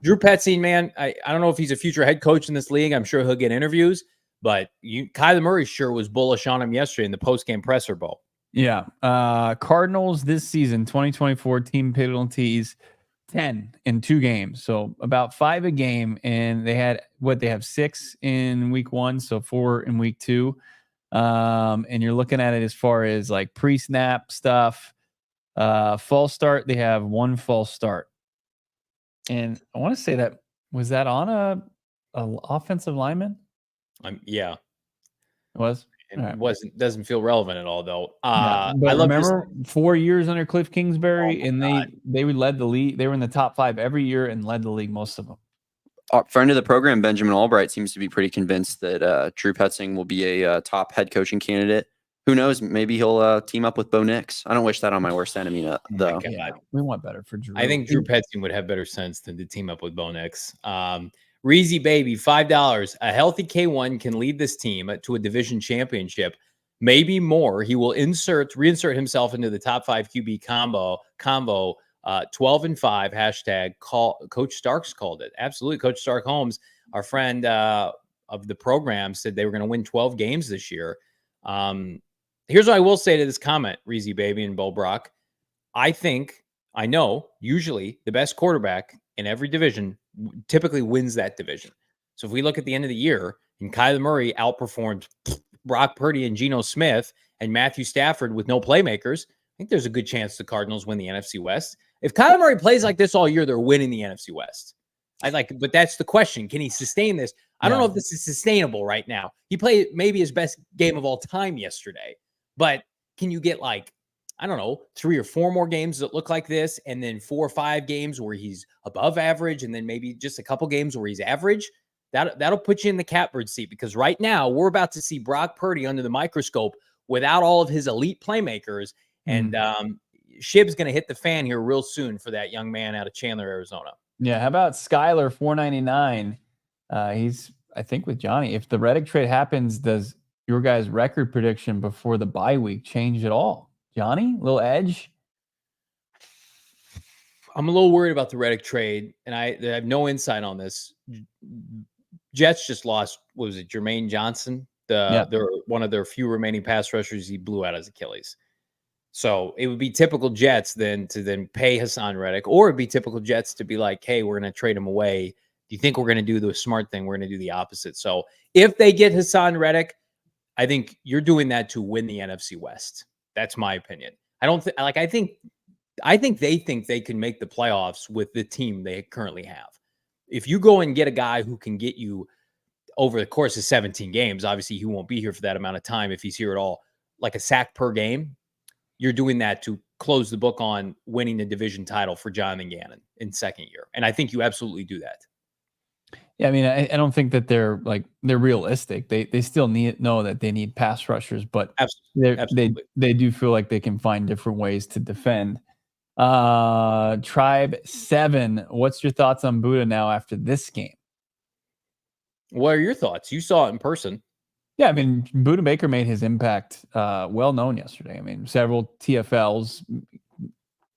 Drew Petzing, man. I don't know if he's a future head coach in this league. I'm sure he'll get interviews, but Kyler Murray sure was bullish on him yesterday in the post-game presser bowl. Yeah. Cardinals this season, 2024 team penalties, 10 in 2 games. So about 5 a game. And they have 6 in week 1. So 4 in week 2. And you're looking at it as far as like pre-snap stuff, false start. They have 1 false start. And I want to say was that on a offensive lineman? Yeah. It was. It doesn't feel relevant at all, though. I remember 4 years under Cliff Kingsbury, and they led the league. They were in the top 5 every year and led the league most of them. Friend of the program, Benjamin Albright, seems to be pretty convinced that Drew Petzing will be a top head coaching candidate. Who knows? Maybe he'll team up with Bo Nix. I don't wish that on my worst enemy, though. Yeah, we want better for Drew. I think Drew Petzing would have better sense than to team up with Bo Nix. Reezy Baby, $5. A healthy K1 can lead this team to a division championship, maybe more. He will reinsert himself into the top 5 QB combo. 12-5 hashtag Coach Starks called it. Absolutely, Coach Stark Holmes, our friend of the program, said they were going to win 12 games this year. Here's what I will say to this comment, Reezy Baby and Bo Brock. I know usually the best quarterback in every division typically wins that division. So if we look at the end of the year and Kyler Murray outperformed Brock Purdy and Geno Smith and Matthew Stafford with no playmakers, I think there's a good chance the Cardinals win the NFC West. If Kyler Murray plays like this all year, they're winning the NFC West. But that's the question. Can he sustain this? I don't know if this is sustainable right now. He played maybe his best game of all time yesterday, but can you get 3 or 4 more games that look like this, and then 4 or 5 games where he's above average, and then maybe just a couple games where he's average? That'll put you in the catbird seat, because right now we're about to see Brock Purdy under the microscope without all of his elite playmakers, and Shib's going to hit the fan here real soon for that young man out of Chandler, Arizona. Yeah, how about Skyler, $4.99? He's, I think, with Johnny. If the Reddick trade happens, does your guys' record prediction before the bye week change at all? Johnny, a little edge? I'm a little worried about the Reddick trade, and I have no insight on this. Jets just lost, what was it, Jermaine Johnson? They're one of their few remaining pass rushers. He blew out his Achilles. So it would be typical Jets to pay Hassan Reddick, or it'd be typical Jets to be like, hey, we're going to trade him away. Do you think we're going to do the smart thing? We're going to do the opposite. So if they get Hassan Reddick, I think you're doing that to win the NFC West. That's my opinion. I think they think they can make the playoffs with the team they currently have. If you go and get a guy who can get you over the course of 17 games, obviously he won't be here for that amount of time if he's here at all, like a sack per game, you're doing that to close the book on winning the division title for Jonathan Gannon in second year. And I think you absolutely do that. Yeah, I mean, I don't think that they're realistic. They still know that they need pass rushers, but absolutely. They do feel like they can find different ways to defend. Tribe 7, what's your thoughts on Buddha now after this game? What are your thoughts? You saw it in person. Yeah, I mean, Buddha Baker made his impact well known yesterday. I mean, several TFLs,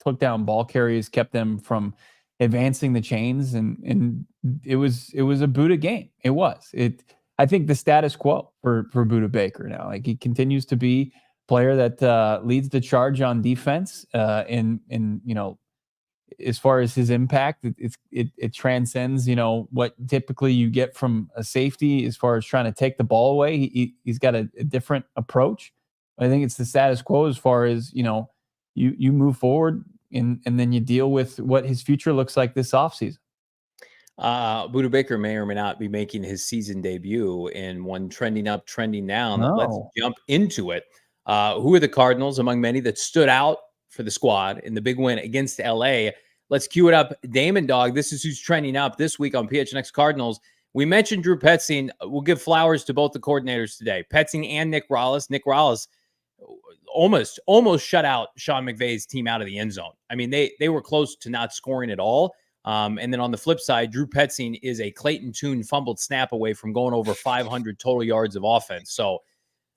took down ball carriers, kept them from advancing the chains, and it was a Buddha game. It was. I think the status quo for Buddha Baker now. Like, he continues to be player that leads the charge on defense, and as far as his impact, it transcends what typically you get from a safety as far as trying to take the ball away. He's got a different approach. I think it's the status quo as far as you move forward and then you deal with what his future looks like this offseason. Buddha Baker may or may not be making his season debut in one trending up, trending down. Oh. Let's jump into it. Who are the Cardinals among many that stood out for the squad in the big win against LA? Let's cue it up. Damon, Dawg, this is who's trending up this week on PHNX Cardinals. We mentioned Drew Petzing. We'll give flowers to both the coordinators today, Petzing and Nick Rallis. Nick Rallis almost shut out Sean McVay's team out of the end zone. I mean, they were close to not scoring at all. And then on the flip side, Drew Petzing is a Clayton Tune fumbled snap away from going over 500 total yards of offense. So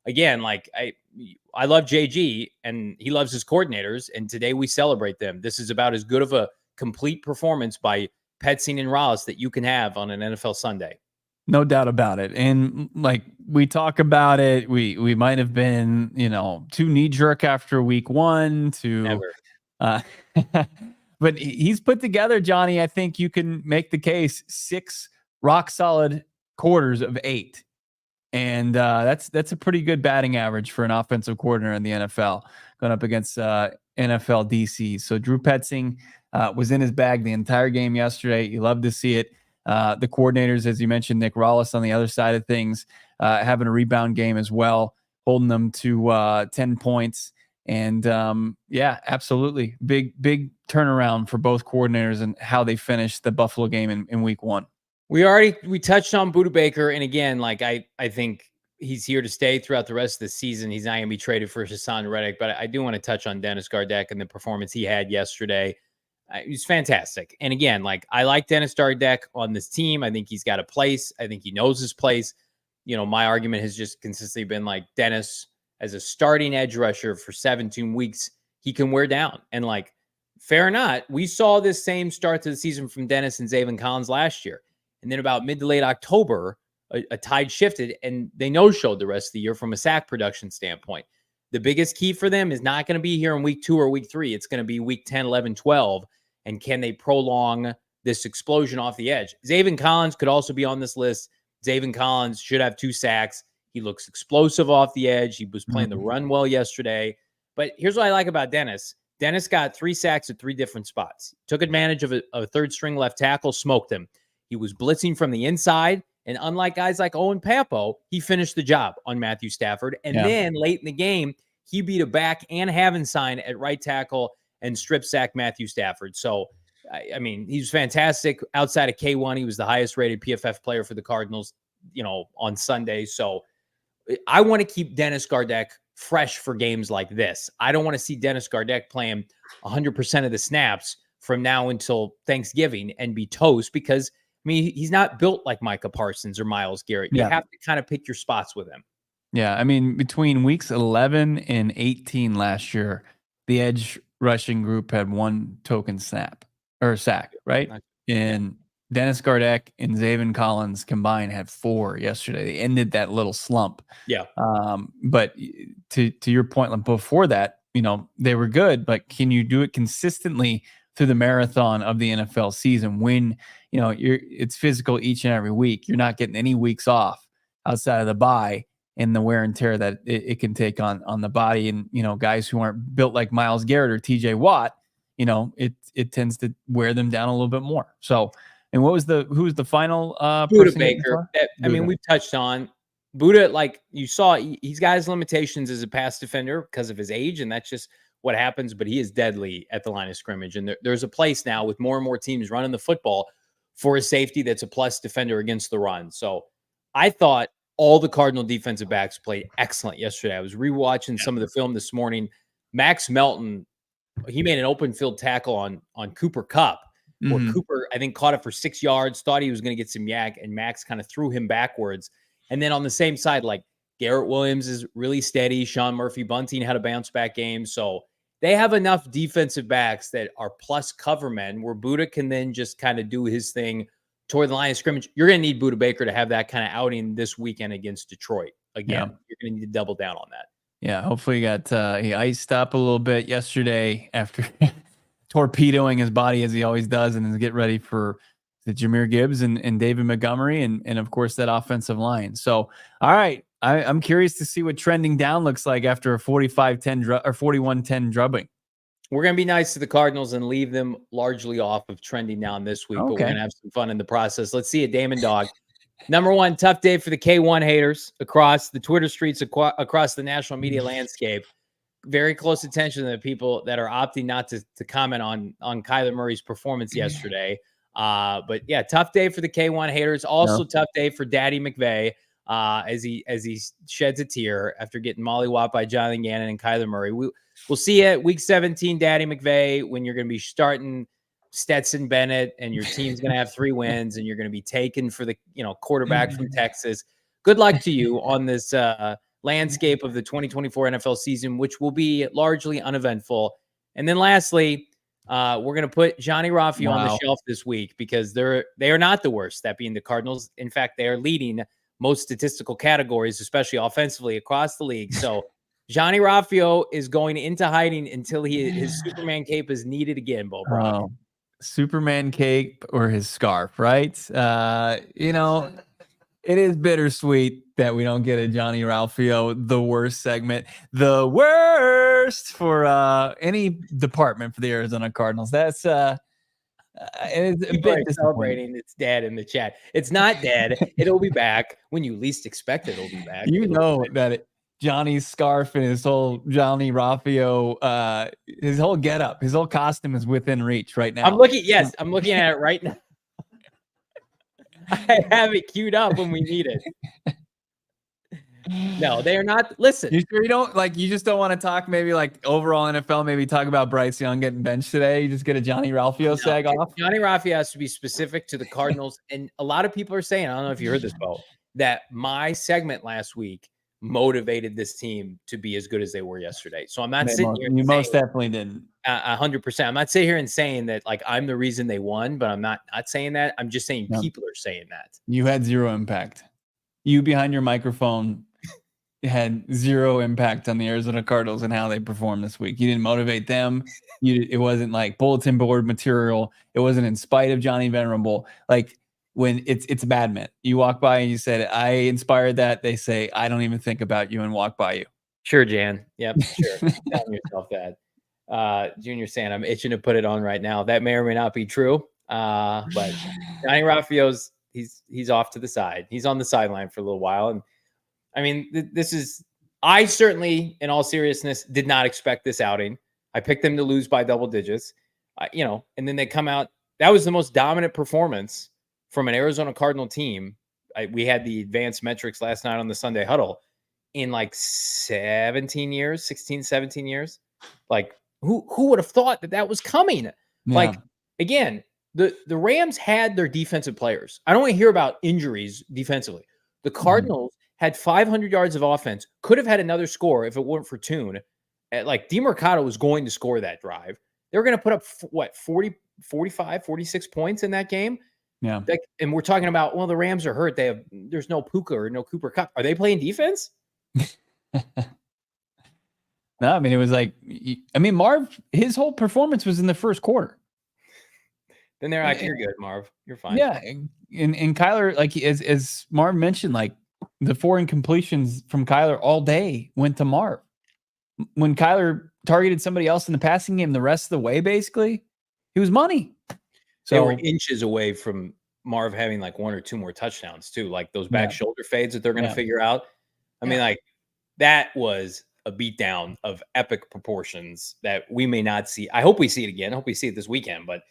again, like I love JG and he loves his coordinators, and today we celebrate them. This is about as good of a complete performance by Petzing and Rallis that you can have on an NFL Sunday. No doubt about it. And like we talk about it, we might have been, too knee jerk after week one to, but he's put together, Johnny. I think you can make the case 6 rock solid quarters of 8. And that's a pretty good batting average for an offensive coordinator in the NFL going up against NFL DC. So Drew Petzing was in his bag the entire game yesterday. You love to see it. The coordinators, as you mentioned, Nick Rallis on the other side of things, having a rebound game as well, holding them to 10 points. And yeah, absolutely. Big turnaround for both coordinators and how they finished the Buffalo game in week 1. We touched on Buddha Baker. And again, like I think he's here to stay throughout the rest of the season. He's not going to be traded for Hassan Reddick, but I do want to touch on Dennis Gardeck and the performance he had yesterday. He was fantastic. And again, like I like Dennis Gardeck on this team. I think he's got a place. I think he knows his place. My argument has just consistently been like Dennis as a starting edge rusher for 17 weeks, he can wear down. And like, fair or not, we saw this same start to the season from Dennis and Zayvon Collins last year. And then about mid to late October, a tide shifted and they no-showed the rest of the year from a sack production standpoint. The biggest key for them is not going to be here in week 2 or week 3. It's going to be week 10, 11, 12. And can they prolong this explosion off the edge? Zayvon Collins could also be on this list. Zayvon Collins should have 2 sacks. He looks explosive off the edge. He was playing the run well yesterday. But here's what I like about Dennis. Dennis got 3 sacks at 3 different spots. Took advantage of a third-string left tackle, smoked him. He was blitzing from the inside. And unlike guys like Owen Papo, he finished the job on Matthew Stafford. And then late in the game, he beat a back and Havenstein at right tackle and strip sack Matthew Stafford. So, I mean, he was fantastic. Outside of K1, he was the highest rated PFF player for the Cardinals, on Sunday. So I want to keep Dennis Gardeck fresh for games like this. I don't want to see Dennis Gardeck playing 100% of the snaps from now until Thanksgiving and be toast because, I mean, he's not built like Micah Parsons or Myles Garrett. You have to kind of pick your spots with him. Yeah, I mean, between weeks 11 and 18 last year, the edge rushing group had 1 token sack, right? And Dennis Gardeck and Zayvon Collins combined had 4 yesterday. They ended that little slump. Yeah. But to your point, like before that, they were good, but can you do it consistently through the marathon of the NFL season when, it's physical each and every week? You're not getting any weeks off outside of the bye and the wear and tear that it can take on the body. And, guys who aren't built like Myles Garrett or TJ Watt, it tends to wear them down a little bit more. So, and who was the final Buddha Baker? I mean, we've touched on Buddha. Like you saw, he's got his limitations as a pass defender because of his age, and that's just what happens. But he is deadly at the line of scrimmage, and there's a place now with more and more teams running the football for a safety that's a plus defender against the run. So I thought all the Cardinal defensive backs played excellent yesterday. I was rewatching some of the film this morning. Max Melton, he made an open field tackle on Cooper Kupp. Where Cooper, I think, caught it for 6 yards, thought he was going to get some yak, and Max kind of threw him backwards. And then on the same side, like Garrett Williams is really steady. Sean Murphy Bunting had a bounce back game. So they have enough defensive backs that are plus cover men where Buddha can then just kind of do his thing toward the line of scrimmage. You're going to need Buddha Baker to have that kind of outing this weekend against Detroit. Again, you're going to need to double down on that. Yeah, hopefully he iced up a little bit yesterday after torpedoing his body as he always does, and is get ready for the Jahmyr Gibbs and David Montgomery and of course that offensive line. So, all right, I'm curious to see what trending down looks like after a 45-10 or 41-10 drubbing. We're going to be nice to the Cardinals and leave them largely off of trending down this week, but we're going to have some fun in the process. Let's see it, Damon Dawg. Number one, tough day for the K1 haters across the Twitter streets, across the national media landscape. Very close attention to the people that are opting not to comment on Kyler Murray's performance yesterday. But yeah, tough day for the K1 haters. Also tough day for Daddy McVay as he sheds a tear after getting mollywopped by Jonathan Gannon and Kyler Murray. We'll see you at week 17, Daddy McVay, when you're going to be starting Stetson Bennett and your team's going to have 3 wins and you're going to be taken for the quarterback from Texas. Good luck to you on this landscape of the 2024 NFL season, which will be largely uneventful. And then lastly, we're going to put Johnny Raffio on the shelf this week because they are not the worst, that being the Cardinals. In fact, they are leading most statistical categories, especially offensively across the league. So Johnny Raffio is going into hiding until his Superman cape is needed again, Bo Brack. Superman cape or his scarf, right? It is bittersweet that we don't get a Johnny Raffio, the worst segment, the worst for any department for the Arizona Cardinals. That's it's a bit celebrating. It's dead in the chat. It's not dead. It'll be back when you least expect it. It'll be back. Johnny's scarf and his whole Johnny Raffio, his whole getup, his whole costume is within reach right now. I'm looking at it right now. I have it queued up when we need it. No, they are not. Listen, you sure you don't you just don't want to talk maybe like overall NFL, maybe talk about Bryce Young getting benched today. You just get a Johnny Raffio sag off. Johnny Raffio has to be specific to the Cardinals. And a lot of people are saying, I don't know if you heard this, Bo, that my segment last week motivated this team to be as good as they were yesterday. So I'm not sitting here. You most definitely didn't. 100%. I'm not sitting here and saying that I'm the reason they won, but I'm not saying that. I'm just saying people are saying that. You had zero impact. You behind your microphone had zero impact on the Arizona Cardinals and how they performed this week. You didn't motivate them. It wasn't like bulletin board material. It wasn't in spite of Johnny Venerable. When it's a bad man. You walk by and you said, I inspired that. They say, I don't even think about you and walk by you. Sure, Jan. Yep, sure. Telling yourself that. Junior saying, I'm itching to put it on right now. That may or may not be true. But Johnny Raffio's, he's off to the side. He's on the sideline for a little while. And I mean, I certainly, in all seriousness, did not expect this outing. I picked them to lose by double digits, and then they come out. That was the most dominant performance from an Arizona Cardinal team. We had the advanced metrics last night on the Sunday Huddle in 17 years, 16, 17 years. Who would have thought that was coming? Yeah. Again, the Rams had their defensive players. I don't want to hear about injuries defensively. The Cardinals had 500 yards of offense, could have had another score if it weren't for Tune. DeMarcado was going to score that drive. They were going to put up 40, 45, 46 points in that game. Yeah. And we're talking about, the Rams are hurt. There's no Puka or no Cooper Kupp. Are they playing defense? No, I mean, it was Marv, his whole performance was in the first quarter. Then they're like, you're good, Marv. You're fine. Yeah. And Kyler, as Marv mentioned, the 4 incompletions from Kyler all day went to Marv. When Kyler targeted somebody else in the passing game the rest of the way, basically, he was money. So they were inches away from Marv having 1 or 2 more touchdowns too, those back shoulder fades that they're going to figure out. I mean, that was a beatdown of epic proportions that we may not see. I hope we see it again. I hope we see it this weekend, but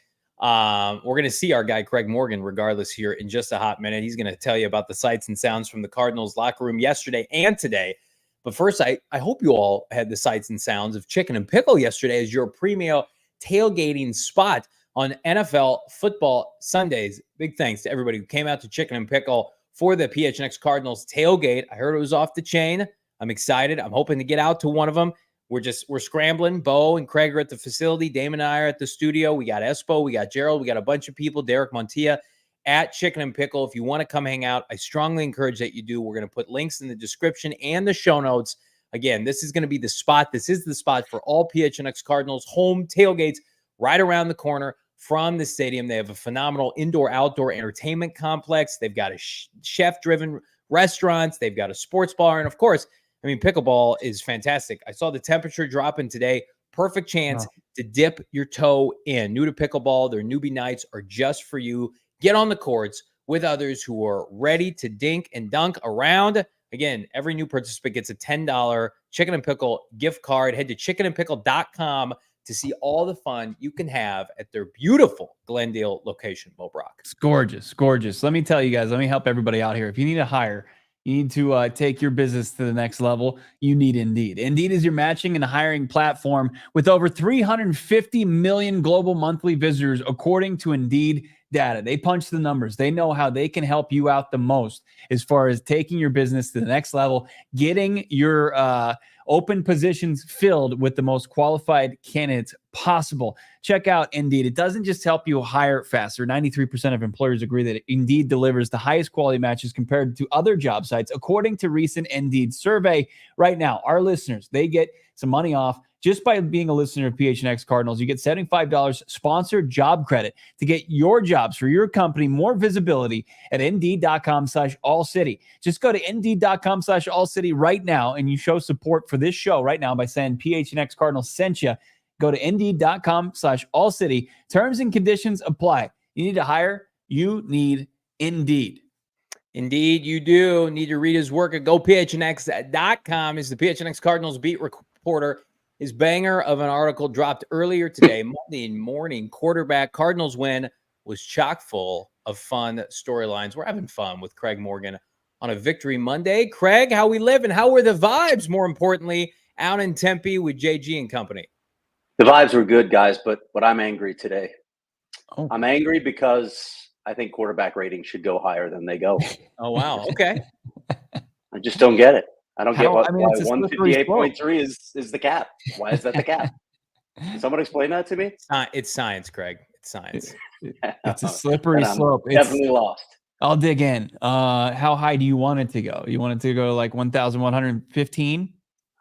we're going to see our guy Craig Morgan regardless here in just a hot minute. He's going to tell you about the sights and sounds from the Cardinals locker room yesterday and today. But first, I hope you all had the sights and sounds of Chicken and Pickle yesterday as your premier tailgating spot on NFL football Sundays. Big thanks to everybody who came out to Chicken and Pickle for the PHNX Cardinals tailgate. I heard it was off the chain. I'm excited. I'm hoping to get out to one of them. we're scrambling. Bo and Craig are at the facility. Damon and I are at the studio. We got Espo, we got Gerald, we got a bunch of people. Derek Montilla at Chicken and Pickle. If you want to come hang out, I strongly encourage that you do. We're going to put links in the description and the show notes. Again, this is going to be the spot. This is the spot for all PHNX Cardinals home tailgates right around the corner from the stadium. They have a phenomenal indoor-outdoor entertainment complex. They've got a chef-driven restaurants. They've got a sports bar. And, of course, I mean, pickleball is fantastic. I saw the temperature dropping today. Perfect chance to dip your toe in. New to pickleball, their newbie nights are just for you. Get on the courts with others who are ready to dink and dunk around. Again, every new participant gets a $10 Chicken and Pickle gift card. Head to chickenandpickle.com to see all the fun you can have at their beautiful Glendale location, Bo Brack. It's gorgeous, gorgeous. Let me tell you guys, let me help everybody out here. If you need to hire, you need to take your business to the next level, you need Indeed. Indeed is your matching and hiring platform with over 350 million global monthly visitors, according to Indeed data. They punch the numbers. They know how they can help you out the most as far as taking your business to the next level, getting your open positions filled with the most qualified candidates possible. Check out Indeed. It doesn't just help you hire faster. 93% of employers agree that Indeed delivers the highest quality matches compared to other job sites, according to recent Indeed survey. Right now, our listeners, they get some money off just by being a listener of PHNX Cardinals. You get $75 sponsored job credit to get your jobs for your company more visibility at Indeed.com/AllCity. Just go to Indeed.com/AllCity right now, and you show support for this show right now by saying PHNX Cardinals sent you. Go to Indeed.com/AllCity. Terms and conditions apply. You need to hire. You need Indeed. Indeed, you do need to read his work at GoPHNX.com. Is the PHNX Cardinals beat reporter. His banger of an article dropped earlier today, Monday morning. Quarterback Cardinals win was chock full of fun storylines. We're having fun with Craig Morgan on a Victory Monday. Craig, how we live and how were the vibes, more importantly, out in Tempe with JG and company? The vibes were good, guys, but I'm angry today. Oh. I'm angry because I think quarterback ratings should go higher than they go. Oh, wow. Okay. I just don't get it. I don't get why it's a slippery slope. 158.3 is the cap. Why is that the cap? Can someone explain that to me? It's science, Craig. It's science. It's a slippery I'm slope. Definitely lost. I'll dig in. How high do you want it to go? You want it to go like 1,115?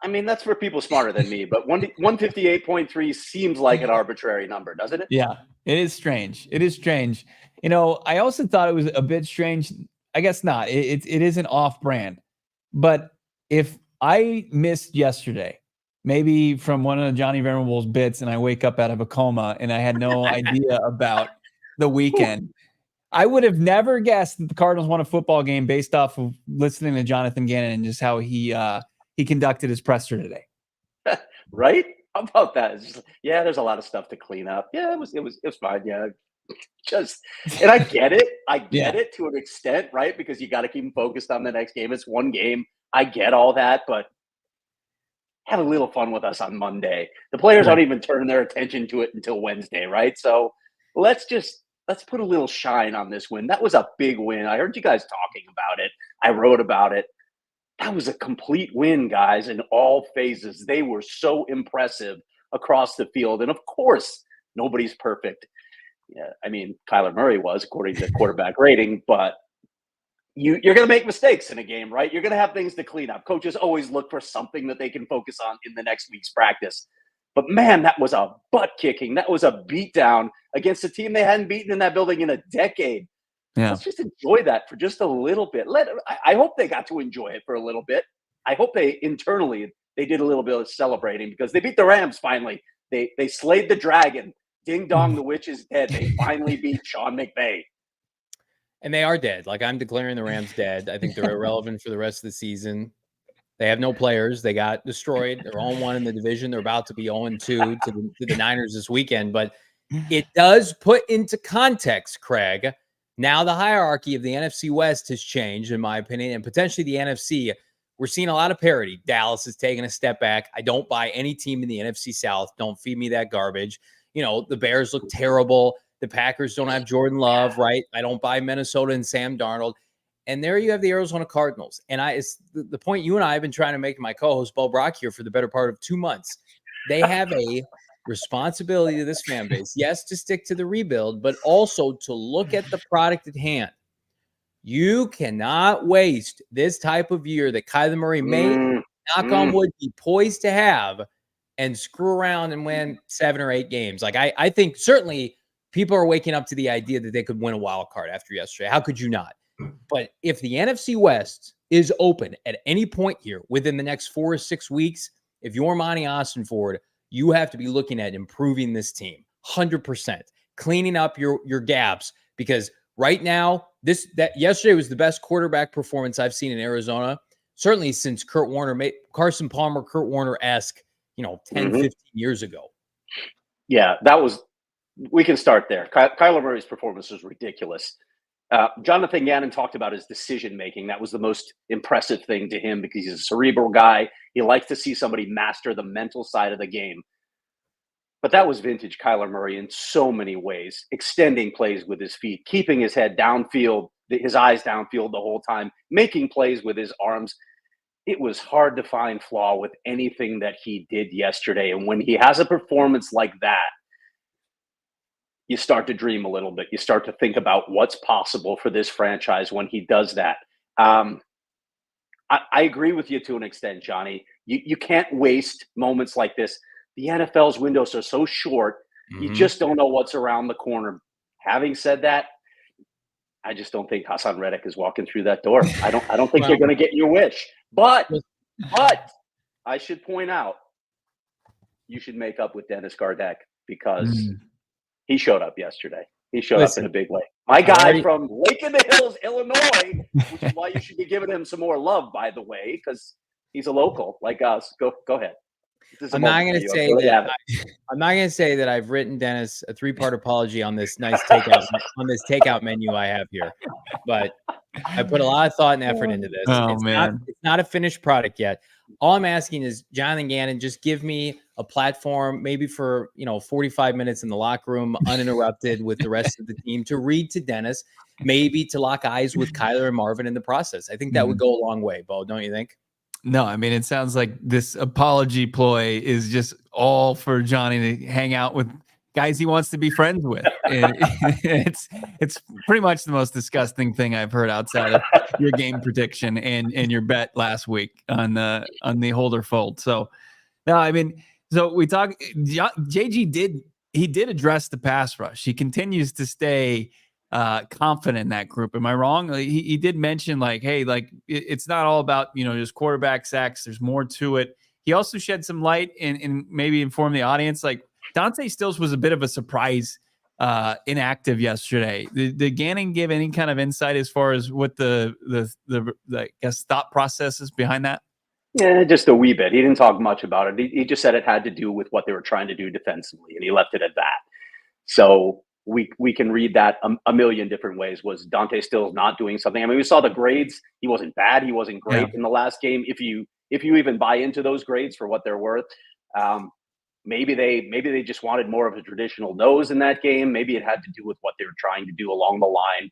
I mean, that's for people smarter than me, but 158.3 seems like an arbitrary number, doesn't it? Yeah, it is strange. It is strange. You know, I also thought it was a bit strange. I guess not. It isn't off-brand. But if I missed yesterday, maybe from one of Johnny Venerable's bits, and I wake up out of a coma and I had no idea about the weekend, I would have never guessed that the Cardinals won a football game based off of listening to Jonathan Gannon and just how he conducted his presser today. Right? How about that? It's just, yeah, there's a lot of stuff to clean up. Yeah, it was fine. Yeah. And I get it. I get it to an extent, right? Because you got to keep them focused on the next game. It's one game. I get all that, but have a little fun with us on Monday. The players don't even turn their attention to it until Wednesday, right? So let's put a little shine on this win. That was a big win. I heard you guys talking about it. I wrote about it. That was a complete win, guys, in all phases. They were so impressive across the field. And of course, nobody's perfect. Yeah, I mean, Kyler Murray was, according to quarterback rating, but you're going to make mistakes in a game, right? You're going to have things to clean up. Coaches always look for something that they can focus on in the next week's practice. But man, that was a butt kicking. That was a beatdown against a team they hadn't beaten in that building in a decade. Yeah. Let's just enjoy that for just a little bit. I hope they got to enjoy it for a little bit. I hope they internally did a little bit of celebrating because they beat the Rams finally. They slayed the dragon. Ding dong, the witch is dead. They finally beat Sean McVay. And they are dead. Like, I'm declaring the Rams dead. I think they're irrelevant for the rest of the season. They have no players. They got destroyed. They're 0-1 in the division. They're about to be 0-2 to the Niners this weekend. But it does put into context, Craig. Now the hierarchy of the NFC West has changed, in my opinion, and potentially the NFC. We're seeing a lot of parity. Dallas is taking a step back. I don't buy any team in the NFC South. Don't feed me that garbage. You know, the Bears look terrible. The Packers don't have Jordan Love, right? I don't buy Minnesota and Sam Darnold. And there you have the Arizona Cardinals. And it's the point you and I have been trying to make, my co-host Bo Brack here, for the better part of 2 months. They have a responsibility to this fan base, yes, to stick to the rebuild, but also to look at the product at hand. You cannot waste this type of year that Kyler Murray may, knock on wood, be poised to have, and screw around and win 7 or 8 games. Like I think certainly people are waking up to the idea that they could win a wild card after yesterday. How could you not? But if the NFC West is open at any point here within the next 4 or 6 weeks, if you're Monty Austin-Ford, you have to be looking at improving this team 100%, cleaning up your gaps, because right now, yesterday was the best quarterback performance I've seen in Arizona, certainly since Carson Palmer, Kurt Warner-esque, 10, 15 years ago. Yeah, we can start there. Kyler Murray's performance was ridiculous. Jonathan Gannon talked about his decision-making. That was the most impressive thing to him because he's a cerebral guy. He likes to see somebody master the mental side of the game. But that was vintage Kyler Murray in so many ways, extending plays with his feet, keeping his head downfield, his eyes downfield the whole time, making plays with his arms. It was hard to find flaw with anything that he did yesterday. And when he has a performance like that, you start to dream a little bit. You start to think about what's possible for this franchise when he does that. I agree with you to an extent, Johnny. You can't waste moments like this. The NFL's windows are so short, you just don't know what's around the corner. Having said that, I just don't think Hassan Reddick is walking through that door. I don't think you're going to get your wish. But I should point out, you should make up with Dennis Gardeck because he showed up yesterday. He showed up in a big way. My guy from Lake in the Hills, Illinois, which is why you should be giving him some more love, by the way, because he's a local like us. Go ahead. I'm not going to say that. I'm not going to say that I've written Dennis a 3-part apology on this nice takeout menu I have here, but I put a lot of thought and effort into this. It's not a finished product yet. All I'm asking is, Jonathan Gannon, just give me a platform, maybe for 45 minutes in the locker room, uninterrupted, with the rest of the team, to read to Dennis, maybe to lock eyes with Kyler and Marvin in the process. I think that would go a long way, Bo. Don't you think? No, I mean, it sounds like this apology ploy is just all for Johnny to hang out with guys he wants to be friends with. It's pretty much the most disgusting thing I've heard outside of your game prediction and your bet last week on the holder fold. So, no, I mean, so we talk. JG did address the pass rush. He continues to stay confident in that group. Am I wrong? He did mention hey, it's not all about, just quarterback sacks. There's more to it. He also shed some light and maybe informed the audience, Dante Stills was a bit of a surprise inactive yesterday. Did Gannon give any kind of insight as far as what the I guess thought process is behind that? Yeah, just a wee bit. He didn't talk much about it. He just said it had to do with what they were trying to do defensively, and he left it at that. So we can read that a million different ways. Was Dante Stills not doing something? I mean, we saw the grades. He wasn't bad. He wasn't great in the last game. If you even buy into those grades for what they're worth, maybe they just wanted more of a traditional nose in that game. Maybe it had to do with what they were trying to do along the line.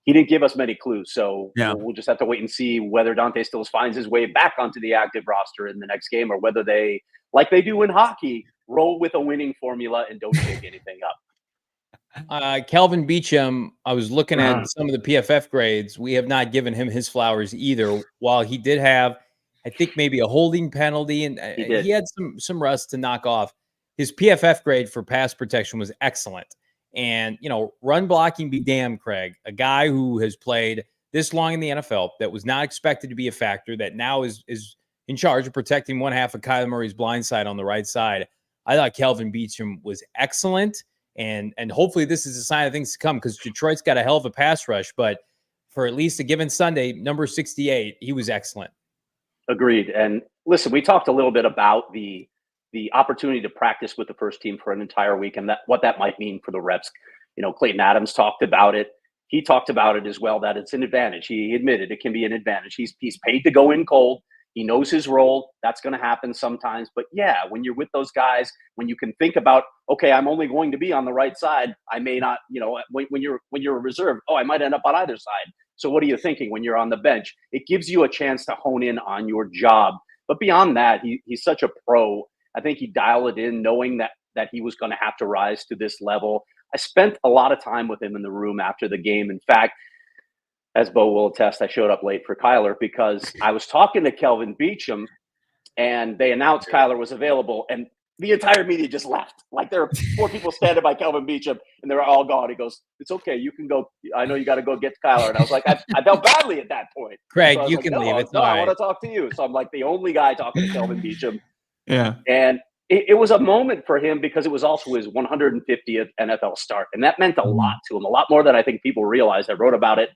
He didn't give us many clues, so we'll just have to wait and see whether Dante Stills finds his way back onto the active roster in the next game, or whether they, like they do in hockey, roll with a winning formula and don't shake anything up. Kelvin Beachum, I was looking at some of the PFF grades. We have not given him his flowers either. While he did have, I think, maybe a holding penalty, and he had some rust to knock off. His PFF grade for pass protection was excellent. And, run blocking be damned, Craig, a guy who has played this long in the NFL, that was not expected to be a factor, that now is in charge of protecting one half of Kyler Murray's blind side on the right side. I thought Kelvin Beachum was excellent. And hopefully this is a sign of things to come, because Detroit's got a hell of a pass rush. But for at least a given Sunday, number 68, he was excellent. Agreed. And listen, we talked a little bit about the opportunity to practice with the first team for an entire week and what that might mean for the reps. Clayton Adams talked about it. He talked about it as well, that it's an advantage. He admitted it can be an advantage. He's paid to go in cold. He knows his role. That's going to happen sometimes. But yeah, when you're with those guys, when you can think about, okay, I'm only going to be on the right side. I may not, when you're a reserve, I might end up on either side. So what are you thinking when you're on the bench? It gives you a chance to hone in on your job. But beyond that, he's such a pro. I think he dialed it in knowing that he was going to have to rise to this level. I spent a lot of time with him in the room after the game. In fact, as Bo will attest, I showed up late for Kyler because I was talking to Kelvin Beachum and they announced Kyler was available and the entire media just left. Like there were 4 people standing by Kelvin Beachum and they were all gone. He goes, "It's okay. You can go. I know you got to go get Kyler." And I was like, I felt badly at that point. Craig, so you like, can no, leave. It's no, all I right. want to talk to you. So I'm like the only guy talking to Kelvin Beachum. Yeah. And it was a moment for him because it was also his 150th NFL start. And that meant a lot to him, a lot more than I think people realize. I wrote about it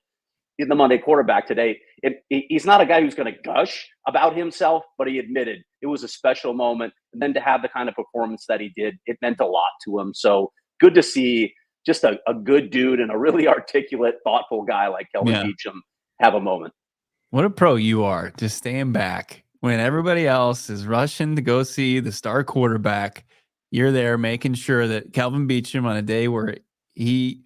in the Monday Quarterback today. He's not a guy who's going to gush about himself, but he admitted it was a special moment. And then to have the kind of performance that he did, it meant a lot to him. So good to see just a good dude and a really articulate, thoughtful guy like Kelvin Beachum have a moment. What a pro you are, just staying back when everybody else is rushing to go see the star quarterback. You're there making sure that Kelvin Beachum, on a day where he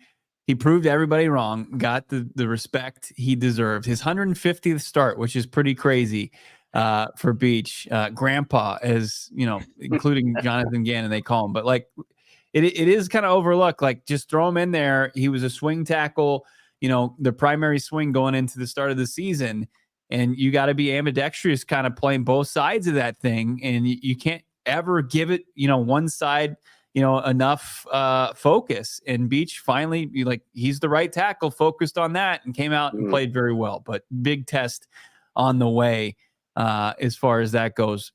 proved everybody wrong, got the respect he deserved. His 150th start, which is pretty crazy for Beach. Grandpa, as including Jonathan Gannon, they call him. But like it is kind of overlooked. Like just throw him in there. He was a swing tackle, the primary swing going into the start of the season. And you got to be ambidextrous, kind of playing both sides of that thing. And you can't ever give it, one side, enough focus. And Beach finally, he's the right tackle, focused on that, and came out and played very well. But big test on the way as far as that goes.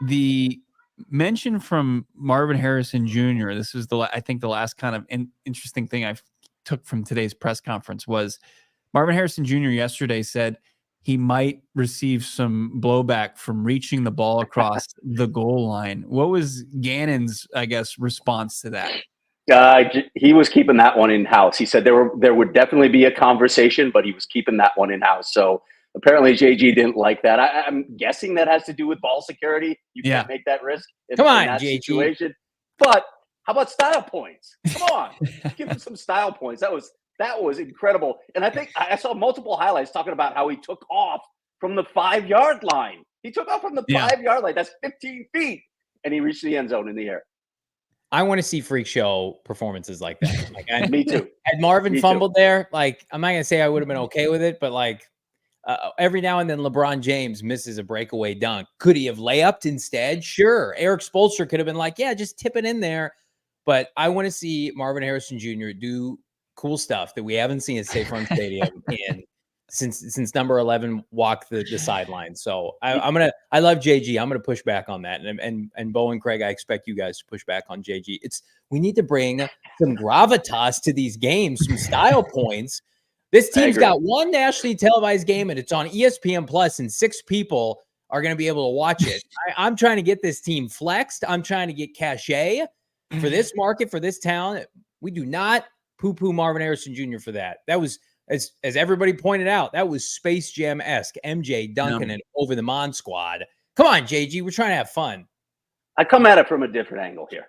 The mention from Marvin Harrison Jr., this is I think the last kind of interesting thing I took from today's press conference was Marvin Harrison Jr. yesterday said he might receive some blowback from reaching the ball across the goal line. What was Gannon's, response to that? He was keeping that one in house. He said there would definitely be a conversation, but he was keeping that one in house. So apparently JG didn't like that. I'm guessing that has to do with ball security. You can't make that risk in that JG. situation. But how about style points? Come on, give him some style points. That was incredible. And I think I saw multiple highlights talking about how he took off from the 5-yard line. He took off from the 5-yard line. That's 15 feet. And he reached the end zone in the air. I want to see freak show performances like that. Me too. Had Marvin fumbled there, I'm not going to say I would have been okay with it, but every now and then LeBron James misses a breakaway dunk. Could he have layupped instead? Sure. Eric Spoelstra could have been like, yeah, just tip it in there. But I want to see Marvin Harrison Jr. do cool stuff that we haven't seen at State Farm Stadium since number 11 walked the sideline. So I love JG. I'm gonna push back on that. And Bo and Craig, I expect you guys to push back on JG. We need to bring some gravitas to these games, some style points. This team's got one nationally televised game and it's on ESPN Plus, and 6 people are going to be able to watch it. I'm trying to get this team flexed. I'm trying to get cachet for this market, for this town. We do not poo-poo Marvin Harrison Jr. for that. That was, as everybody pointed out, that was Space Jam-esque. MJ Duncan and Over the Mon Squad. Come on, JG. We're trying to have fun. I come at it from a different angle here.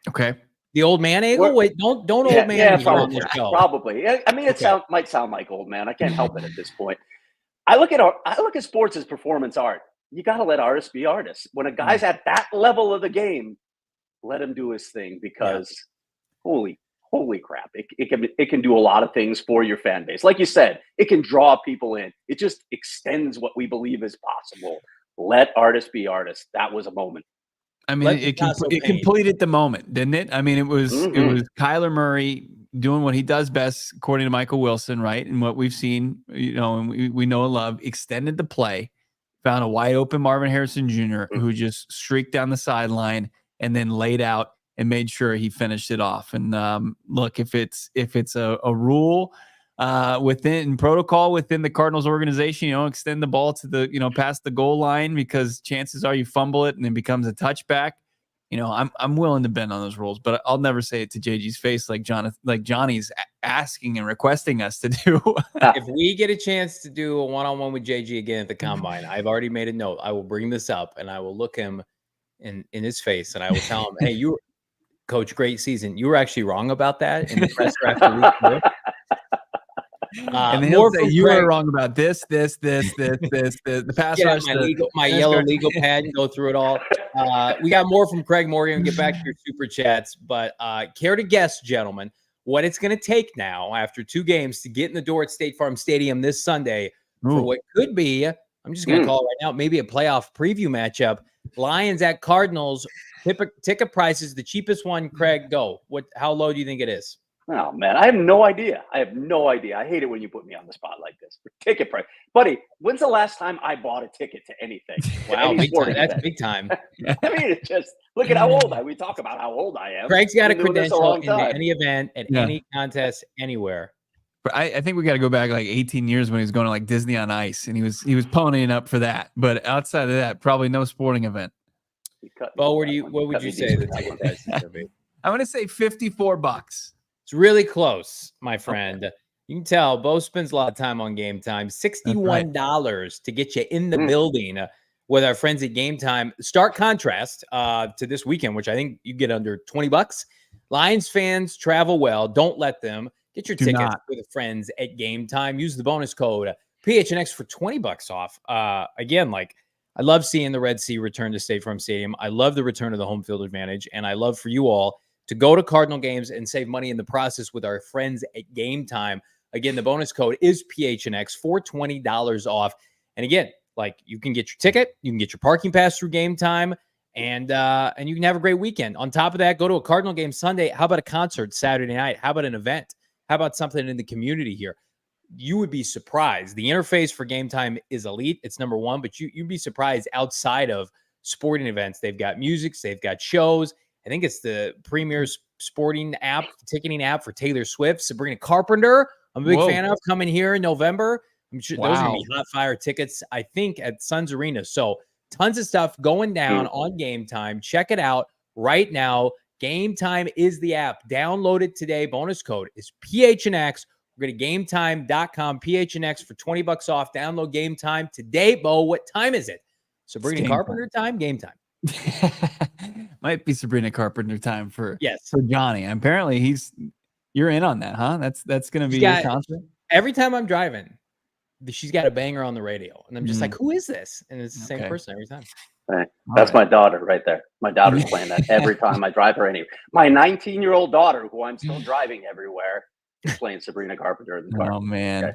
Okay. The old man angle? Wait, don't old man angle on the show. Probably. I mean, might sound like old man. I can't help it at this point. I look at sports as performance art. You got to let artists be artists. When a guy's at that level of the game, let him do his thing, because holy crap, it can do a lot of things for your fan base. Like you said, it can draw people in. It just extends what we believe is possible. Let artists be artists. That was a moment. I mean, it completed the moment, didn't it? I mean, it was Kyler Murray doing what he does best, according to Michael Wilson, right? And what we've seen, and we know and love, extended the play, found a wide open Marvin Harrison Jr. Who just streaked down the sideline and then laid out and made sure he finished it off. And look, if it's a rule within protocol within the Cardinals organization, extend the ball to the, past the goal line, because chances are you fumble it and it becomes a touchback. I'm willing to bend on those rules, but I'll never say it to JG's face like Johnny's asking and requesting us to do. If we get a chance to do a one-on-one with JG again at the combine, I've already made a note. I will bring this up and I will look him in his face and I will tell him, hey, Coach, great season. You were actually wrong about that in the presser after week 4. And he'll say you were wrong about this. The pass rush. My yellow legal pad and go through it all. We got more from Craig Morgan. Get back to your super chats, but care to guess, gentlemen, what it's going to take now after 2 games to get in the door at State Farm Stadium this Sunday for what could be, I'm just going to call it right now, maybe a playoff preview matchup. Lions at Cardinals. Ticket prices, the cheapest one, Craig, go. How low do you think it is? Oh, man, I have no idea. I hate it when you put me on the spot like this. Ticket price. Buddy, when's the last time I bought a ticket to anything? Wow, big time. That's big time. I mean, it's just, look at how old we talk about how old I am. Craig's got a credential into any event, at any contest, anywhere. But I think we got to go back like 18 years when he was going to like Disney on Ice, and he was ponying up for that. But outside of that, probably no sporting event. Bo, what would you say the ticket price is? I'm going to say $54. It's really close, my friend. You can tell Bo spends a lot of time on Game Time. $61 to get you in the building with our friends at Game Time. Stark contrast to this weekend, which I think you get under $20. Lions fans travel well. Don't let them. Get your tickets with friends at Game Time. Use the bonus code PHNX for $20 off. Again, I love seeing the Red Sea return to State Farm Stadium. I love the return of the home field advantage, and I love for you all to go to Cardinal games and save money in the process with our friends at Game Time. Again, the bonus code is PHNX for $20 off. And again, you can get your ticket, you can get your parking pass through Game Time, and you can have a great weekend. On top of that, go to a Cardinal game Sunday. How about a concert Saturday night? How about an event? How about something in the community here? You would be surprised. The interface for Game Time is elite. It's number one, but you'd be surprised outside of sporting events. They've got music, they've got shows. I think it's the premier sporting app, ticketing app for Taylor Swift. Sabrina Carpenter, I'm a big fan of, coming here in November. I'm sure those are going to be hot fire tickets, I think, at Suns Arena. So tons of stuff going down on Game Time. Check it out right now. Game Time is the app. Download it today. Bonus code is PHNX. We're going to GameTime.com, PHNX for $20 off. Download Game Time today. Bo, what time is it? Sabrina Carpenter time? Game Time. Might be Sabrina Carpenter time for for Johnny. Apparently you're in on that, huh? That's going to be your concert. Every time I'm driving, she's got a banger on the radio, and I'm just like, who is this? And it's the same person every time. Right. That's my daughter right there. My daughter's playing that every time I drive her anywhere. My 19-year-old daughter, who I'm still driving everywhere, is playing Sabrina Carpenter in the car. Oh man. Okay.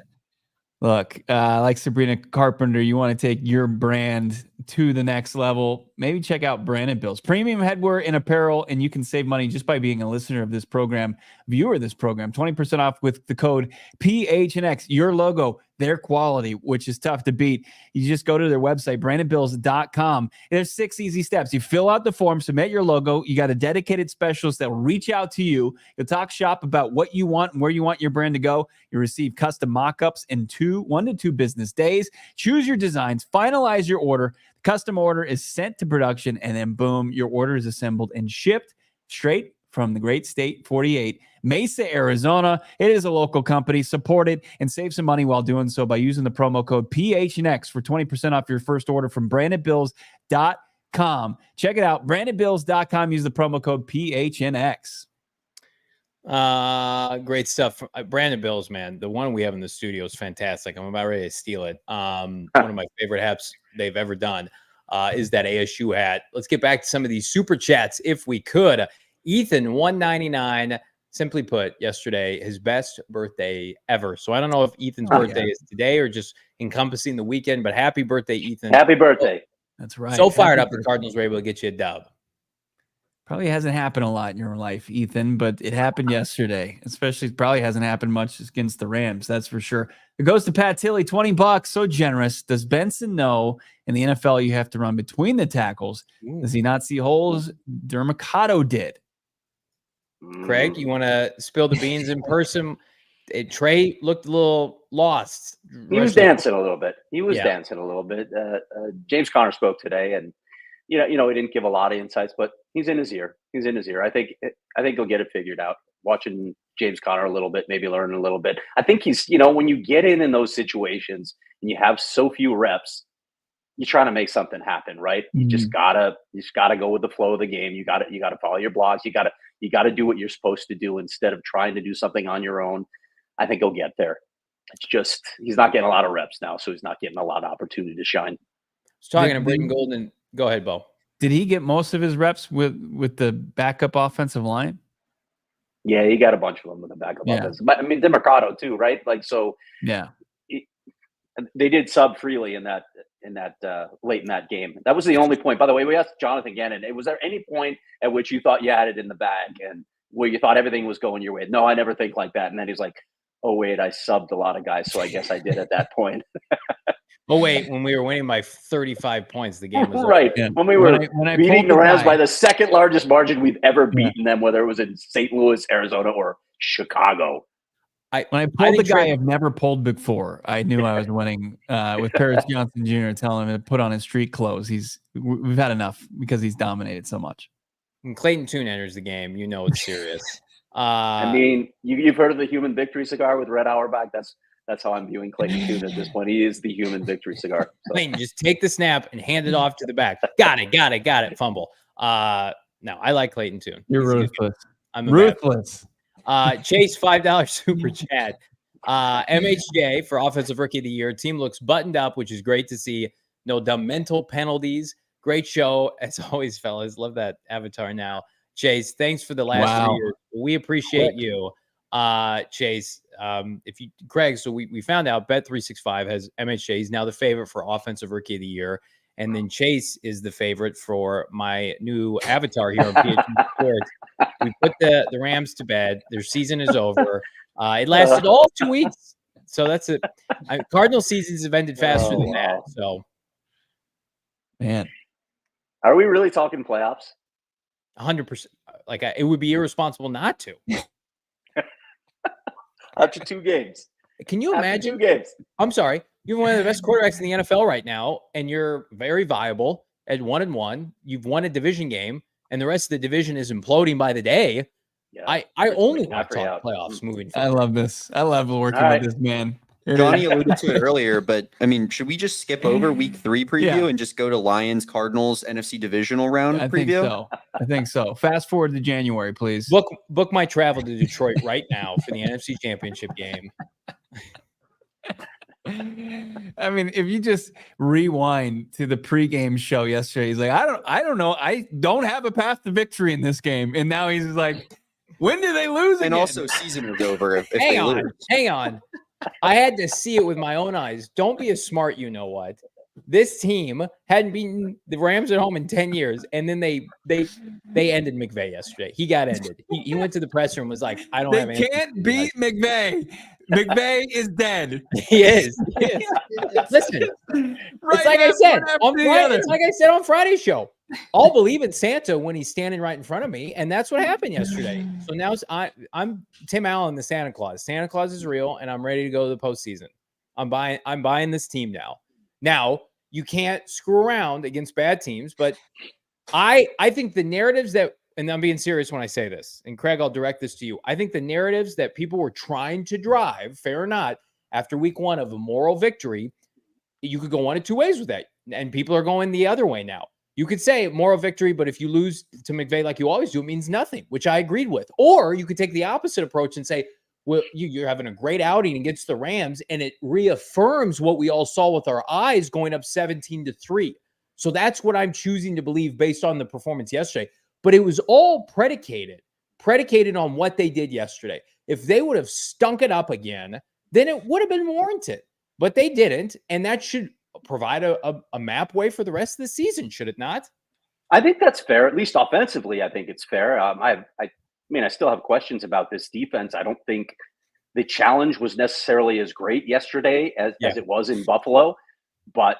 Look, like Sabrina Carpenter, you want to take your brand to the next level, maybe check out Brandon Bills. Premium headwear and apparel, and you can save money just by being a listener of this program, viewer of this program. 20% off with the code PHNX. Your logo, their quality, which is tough to beat. You just go to their website, brandonbills.com. There's 6 easy steps. You fill out the form, submit your logo. You got a dedicated specialist that will reach out to you. You'll talk shop about what you want and where you want your brand to go. You receive custom mock-ups in 1 to 2 business days. Choose your designs, finalize your order. The custom order is sent to production, and then boom, your order is assembled and shipped straight from the great state 48, Mesa, Arizona. It is a local company. Support it and save some money while doing so by using the promo code PHNX for 20% off your first order from BrandonBills.com. Check it out, BrandonBills.com. Use the promo code PHNX. Great stuff. Brandon Bills, man. The one we have in the studio is fantastic. I'm about ready to steal it. One of my favorite hats they've ever done is that ASU hat. Let's get back to some of these super chats if we could. Ethan 199, simply put, yesterday, his best birthday ever. So I don't know if Ethan's birthday is today or just encompassing the weekend, but happy birthday, Ethan. Happy birthday. That's right. So fired up the Cardinals were able to get you a dub. Probably hasn't happened a lot in your life, Ethan, but it happened yesterday. Especially probably hasn't happened much against the Rams. That's for sure. It goes to Pat Tilley, $20. So generous. Does Benson know in the NFL you have to run between the tackles? Does he not see holes? Dermacado did. Craig, you want to spill the beans in person? Trey looked a little lost. He was dancing a little bit. James Conner spoke today, and he didn't give a lot of insights, but He's in his ear. He's in his ear. I think he'll get it figured out. Watching James Conner a little bit, maybe learn a little bit. I think he's, when you get in those situations and you have so few reps, you're trying to make something happen, right? You just gotta go with the flow of the game. You gotta follow your blocks. You gotta do what you're supposed to do instead of trying to do something on your own. I think he'll get there. It's just he's not getting a lot of reps now, so he's not getting a lot of opportunity to shine. I was talking to Britton Golden. Go ahead, Bo. Did he get most of his reps with the backup offensive line? Yeah, he got a bunch of them with the backup offense. But I mean, DeMarcado too, right? Like, so yeah, they did sub freely in that late in that game. That was the only point. By the way, we asked Jonathan Gannon, was there any point at which you thought you had it in the bag and where you thought everything was going your way? No, I never think like that. And then he's like, oh wait, I subbed a lot of guys, so I guess I did at that point. Oh wait, when we were winning by 35 points, the game was right. Yeah. When we were beating the Rams by the second largest margin we've ever beaten them, whether it was in St. Louis, Arizona, or Chicago. When I pulled the guy I've never pulled before, I knew I was winning. With Paris Johnson Jr. telling him to put on his street clothes, we've had enough because he's dominated so much. When Clayton Tune enters the game, it's serious. I mean, you've heard of the human victory cigar with Red Auerbach. That's how I'm viewing Clayton Tune at this point. He is the human victory cigar. So. Clayton, just take the snap and hand it off to the back. Got it. Fumble. No, I like Clayton Tune. You're ruthless. I'm ruthless. Chase, $5 super chat. MHJ for Offensive Rookie of the Year. Team looks buttoned up, which is great to see. No dumb mental penalties. Great show. As always, fellas. Love that avatar now. Chase, thanks for the last 3 years. We appreciate you. Chase, Craig, so we found out Bet365 has MHJ. He's now the favorite for Offensive Rookie of the Year. And then Chase is the favorite for my new avatar here on PHNX Sports. We put the Rams to bed. Their season is over. It lasted all 2 weeks. So that's it. Cardinal seasons have ended faster than that. So, man. Are we really talking playoffs? 100%. Like, it would be irresponsible not to. After 2 games. Can you imagine? 2 games. I'm sorry. You're one of the best quarterbacks in the NFL right now, and you're very viable at 1-1. You've won a division game, and the rest of the division is imploding by the day. Yeah, I only want to talk playoffs moving forward. I love this. I love working with this man. Johnny alluded to it earlier, but I mean, should we just skip over week 3 preview and just go to Lions, Cardinals, NFC divisional round preview? I think so. Fast forward to January, please. Book my travel to Detroit right now for the NFC Championship game. I mean, if you just rewind to the pregame show yesterday, he's like, I don't know. I don't have a path to victory in this game. And now he's like, when do they lose again? And also season is over if they lose. Hang on. I had to see it with my own eyes. Don't be a smart, you know what? This team hadn't beaten the Rams at home in 10 years, and then they ended McVay yesterday. He got ended. He went to the presser and was like, "I don't have anything." They can't beat McVay. McVay is dead. He is. Listen, it's like I said on Friday. It's like I said on Friday's show. I'll believe in Santa when he's standing right in front of me, and that's what happened yesterday. So now I'm Tim Allen, the Santa Claus. Santa Claus is real, and I'm ready to go to the postseason. I'm buying this team now. Now you can't screw around against bad teams, but I think the narratives that, and I'm being serious when I say this, and Craig, I'll direct this to you. I think the narratives that people were trying to drive, fair or not, after week 1 of a moral victory, you could go one of 2 ways with that, and people are going the other way now. You could say moral victory, but if you lose to McVay like you always do, it means nothing, which I agreed with. Or you could take the opposite approach and say, well, you're having a great outing against the Rams, and it reaffirms what we all saw with our eyes going up 17-3. So that's what I'm choosing to believe based on the performance yesterday. But it was all predicated on what they did yesterday. If they would have stunk it up again, then it would have been warranted. But they didn't, and that should provide a map way for the rest of the season, should it not? I think that's fair. At least offensively, I think it's fair. I mean, I still have questions about this defense. I don't think the challenge was necessarily as great yesterday as it was in Buffalo, but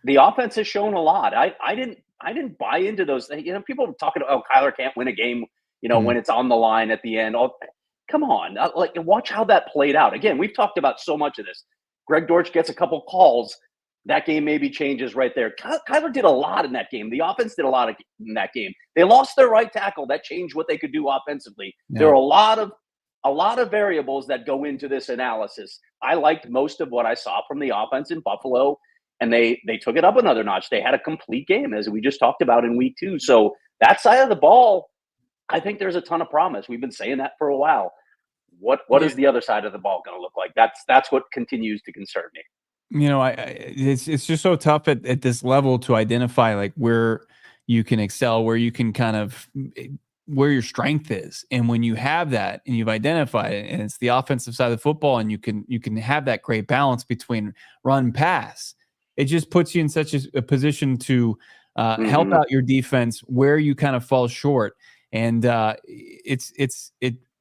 the offense has shown a lot. I didn't buy into those. People are talking about, Kyler can't win a game, when it's on the line at the end. Come on, watch how that played out. Again, we've talked about so much of this. Greg Dortch gets a couple calls that game maybe changes right there. Kyler did a lot in that game. The offense did a lot in that game. They lost their right tackle. That changed what they could do offensively. Yeah. There are a lot of variables that go into this analysis. I liked most of what I saw from the offense in Buffalo, and they took it up another notch. They had a complete game, as we just talked about in week 2. So that side of the ball, I think there's a ton of promise. We've been saying that for a while. What is the other side of the ball going to look like? That's what continues to concern me. You know, it's just so tough at this level to identify like where you can excel, where you can kind of where your strength is. And when you have that and you've identified it, and it's the offensive side of the football, and you can have that great balance between run and pass, it just puts you in such a position to help out your defense where you kind of fall short. And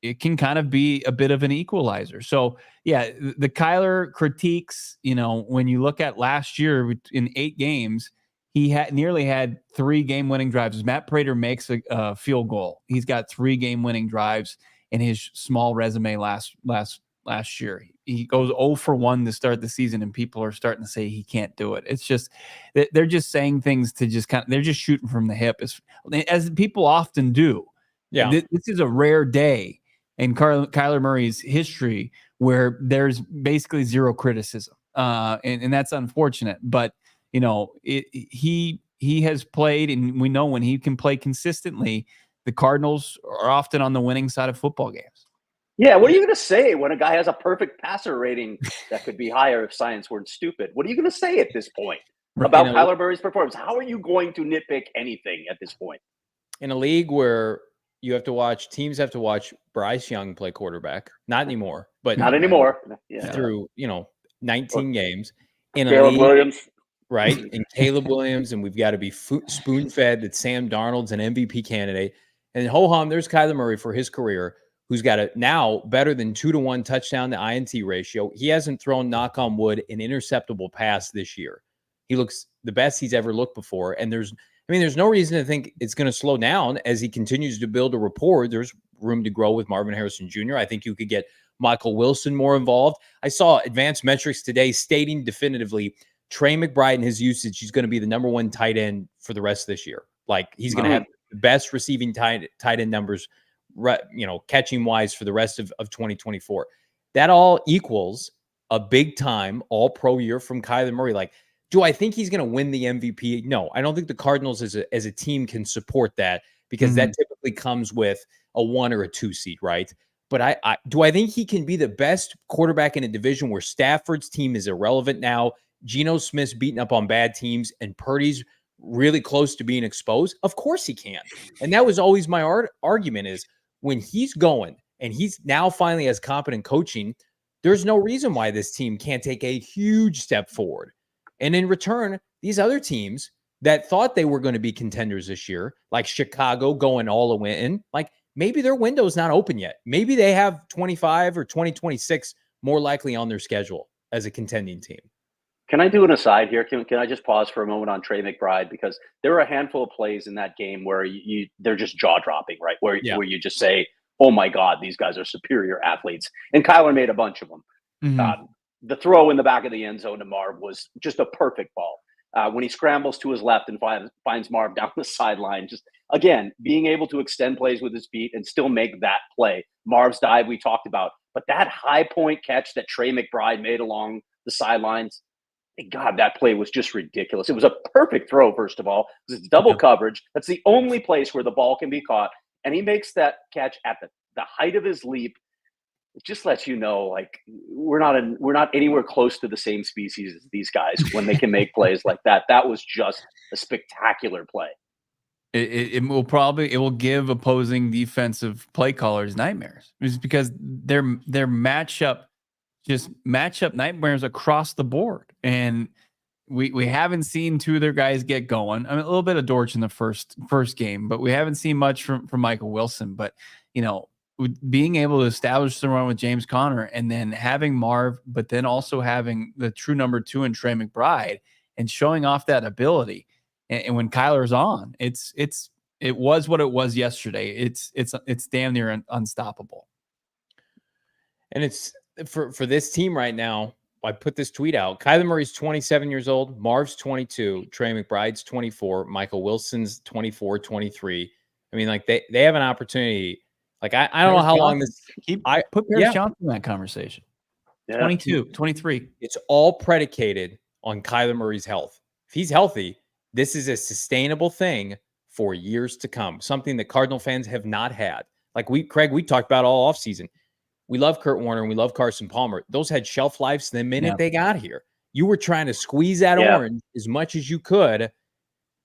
it can kind of be a bit of an equalizer. So yeah, the Kyler critiques, you know, when you look at last year in 8 games, he nearly had 3 game-winning drives. Matt Prater makes a field goal. He's got 3 game-winning drives in his small resume last year. He goes 0 for 1 to start the season, and people are starting to say he can't do it. It's just they're just saying things to just they're just shooting from the hip, as people often do. Yeah, this is a rare day in Kyler Murray's history where there's basically zero criticism, and that's unfortunate. But you know, he has played, and we know when he can play consistently, the Cardinals are often on the winning side of football games. Yeah, what are you going to say when a guy has a perfect passer rating that could be higher if science weren't stupid? What are you going to say at this point about Kyler Murray's performance? How are you going to nitpick anything at this point? In a league where teams have to watch Bryce Young play quarterback, not anymore, but not anymore. Through 19 games in Caleb a league, Williams, right? And Caleb Williams, and we've got to be spoon fed that Sam Darnold's an MVP candidate, and ho hum, there's Kyler Murray for his career, who's got a now better than 2-to-1 touchdown to INT ratio. He hasn't thrown, knock on wood, an interceptable pass this year. He looks the best he's ever looked before, and there's no reason to think it's going to slow down as he continues to build a rapport. There's room to grow with Marvin Harrison Jr. I think you could get Michael Wilson more involved. I saw advanced metrics today stating definitively Trey McBride and his usage, he's going to be the #1 tight end for the rest of this year. Like, he's going to have the best receiving tight end numbers, catching wise for the rest of 2024. That all equals a big time all pro year from Kyler Murray. Like, do I think he's going to win the MVP? No, I don't think the Cardinals as a team can support that, because that typically comes with a 1 or a 2 seed, right? But I think he can be the best quarterback in a division where Stafford's team is irrelevant now, Geno Smith's beating up on bad teams, and Purdy's really close to being exposed? Of course he can. And that was always my argument, is when he's going and he's now finally has competent coaching, there's no reason why this team can't take a huge step forward. And in return, these other teams that thought they were going to be contenders this year, like Chicago going all in, like maybe their window's not open yet. Maybe they have 25 or 2026 more likely on their schedule as a contending team. Can I do an aside here? Can I just pause for a moment on Trey McBride? Because there were a handful of plays in that game where they're just jaw-dropping, right? Where you just say, oh my God, these guys are superior athletes. And Kyler made a bunch of them. The throw in the back of the end zone to Marv was just a perfect ball. When he scrambles to his left and finds Marv down the sideline, just, again, being able to extend plays with his feet and still make that play. Marv's dive we talked about. But that high point catch that Trey McBride made along the sidelines, God, that play was just ridiculous. It was a perfect throw, first of all, because it's double coverage. That's the only place where the ball can be caught. And he makes that catch at the height of his leap. It just lets you know, like, we're not anywhere close to the same species as these guys when they can make plays like that. That was just a spectacular play. It will give opposing defensive play callers nightmares, just because their matchup nightmares across the board. And we haven't seen 2 of their guys get going. I mean, a little bit of Dortch in the first game, but we haven't seen much from Michael Wilson. But being able to establish the run with James Conner, and then having Marv, but then also having the true #2 in Trey McBride, and showing off that ability. And when Kyler's on, it was what it was yesterday. It's damn near unstoppable. And it's for this team right now, I put this tweet out. Kyler Murray's 27 years old. Marv's 22. Trey McBride's 24. Michael Wilson's 24, 23. I mean, like they have an opportunity. Like I don't know how long this. Put Paris Johnson in that conversation. Yeah. 22, 23. It's all predicated on Kyler Murray's health. If he's healthy, this is a sustainable thing for years to come. Something that Cardinal fans have not had. Like we talked about all offseason. We love Kurt Warner and we love Carson Palmer. Those had shelf lives the minute they got here. You were trying to squeeze that orange as much as you could.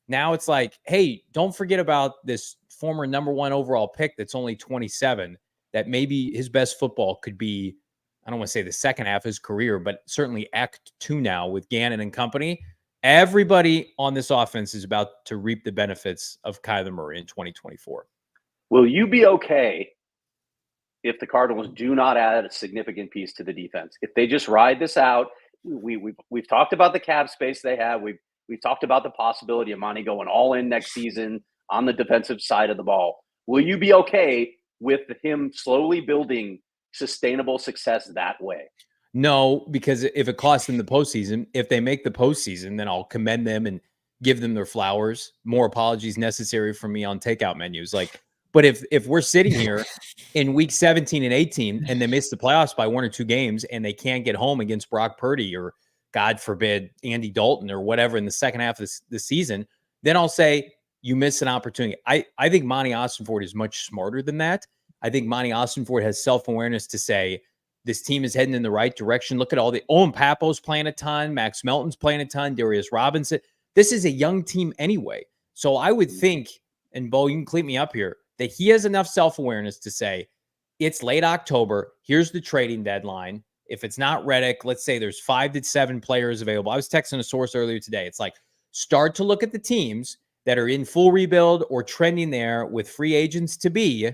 Now it's like, hey, don't forget about this former #1 overall pick that's only 27, that maybe his best football could be, I don't want to say the second half of his career, but certainly act 2 now with Gannon and company. Everybody on this offense is about to reap the benefits of Kyler Murray in 2024. Will you be okay if the Cardinals do not add a significant piece to the defense? If they just ride this out, we've talked about the cap space they have. We've talked about the possibility of Monty going all in next season on the defensive side of the ball. Will you be okay with him slowly building sustainable success that way? No, because if it costs them the postseason, if they make the postseason, then I'll commend them and give them their flowers. More apologies necessary from me on takeout menus. But if we're sitting here in week 17 and 18 and they miss the playoffs by 1 or 2 games and they can't get home against Brock Purdy or, God forbid, Andy Dalton or whatever in the second half of the season, then I'll say you missed an opportunity. I think Monty Austinford is much smarter than that. I think Monty Austinford has self-awareness to say this team is heading in the right direction. Look at all the Owen Papo's playing a ton. Max Melton's playing a ton. Darius Robinson. This is a young team anyway. So I would think, and Bo, you can clean me up here, that he has enough self-awareness to say, it's late October. Here's the trading deadline. If it's not Reddick, let's say there's 5 to 7 players available. I was texting a source earlier today. It's like, start to look at the teams that are in full rebuild or trending there with free agents to be.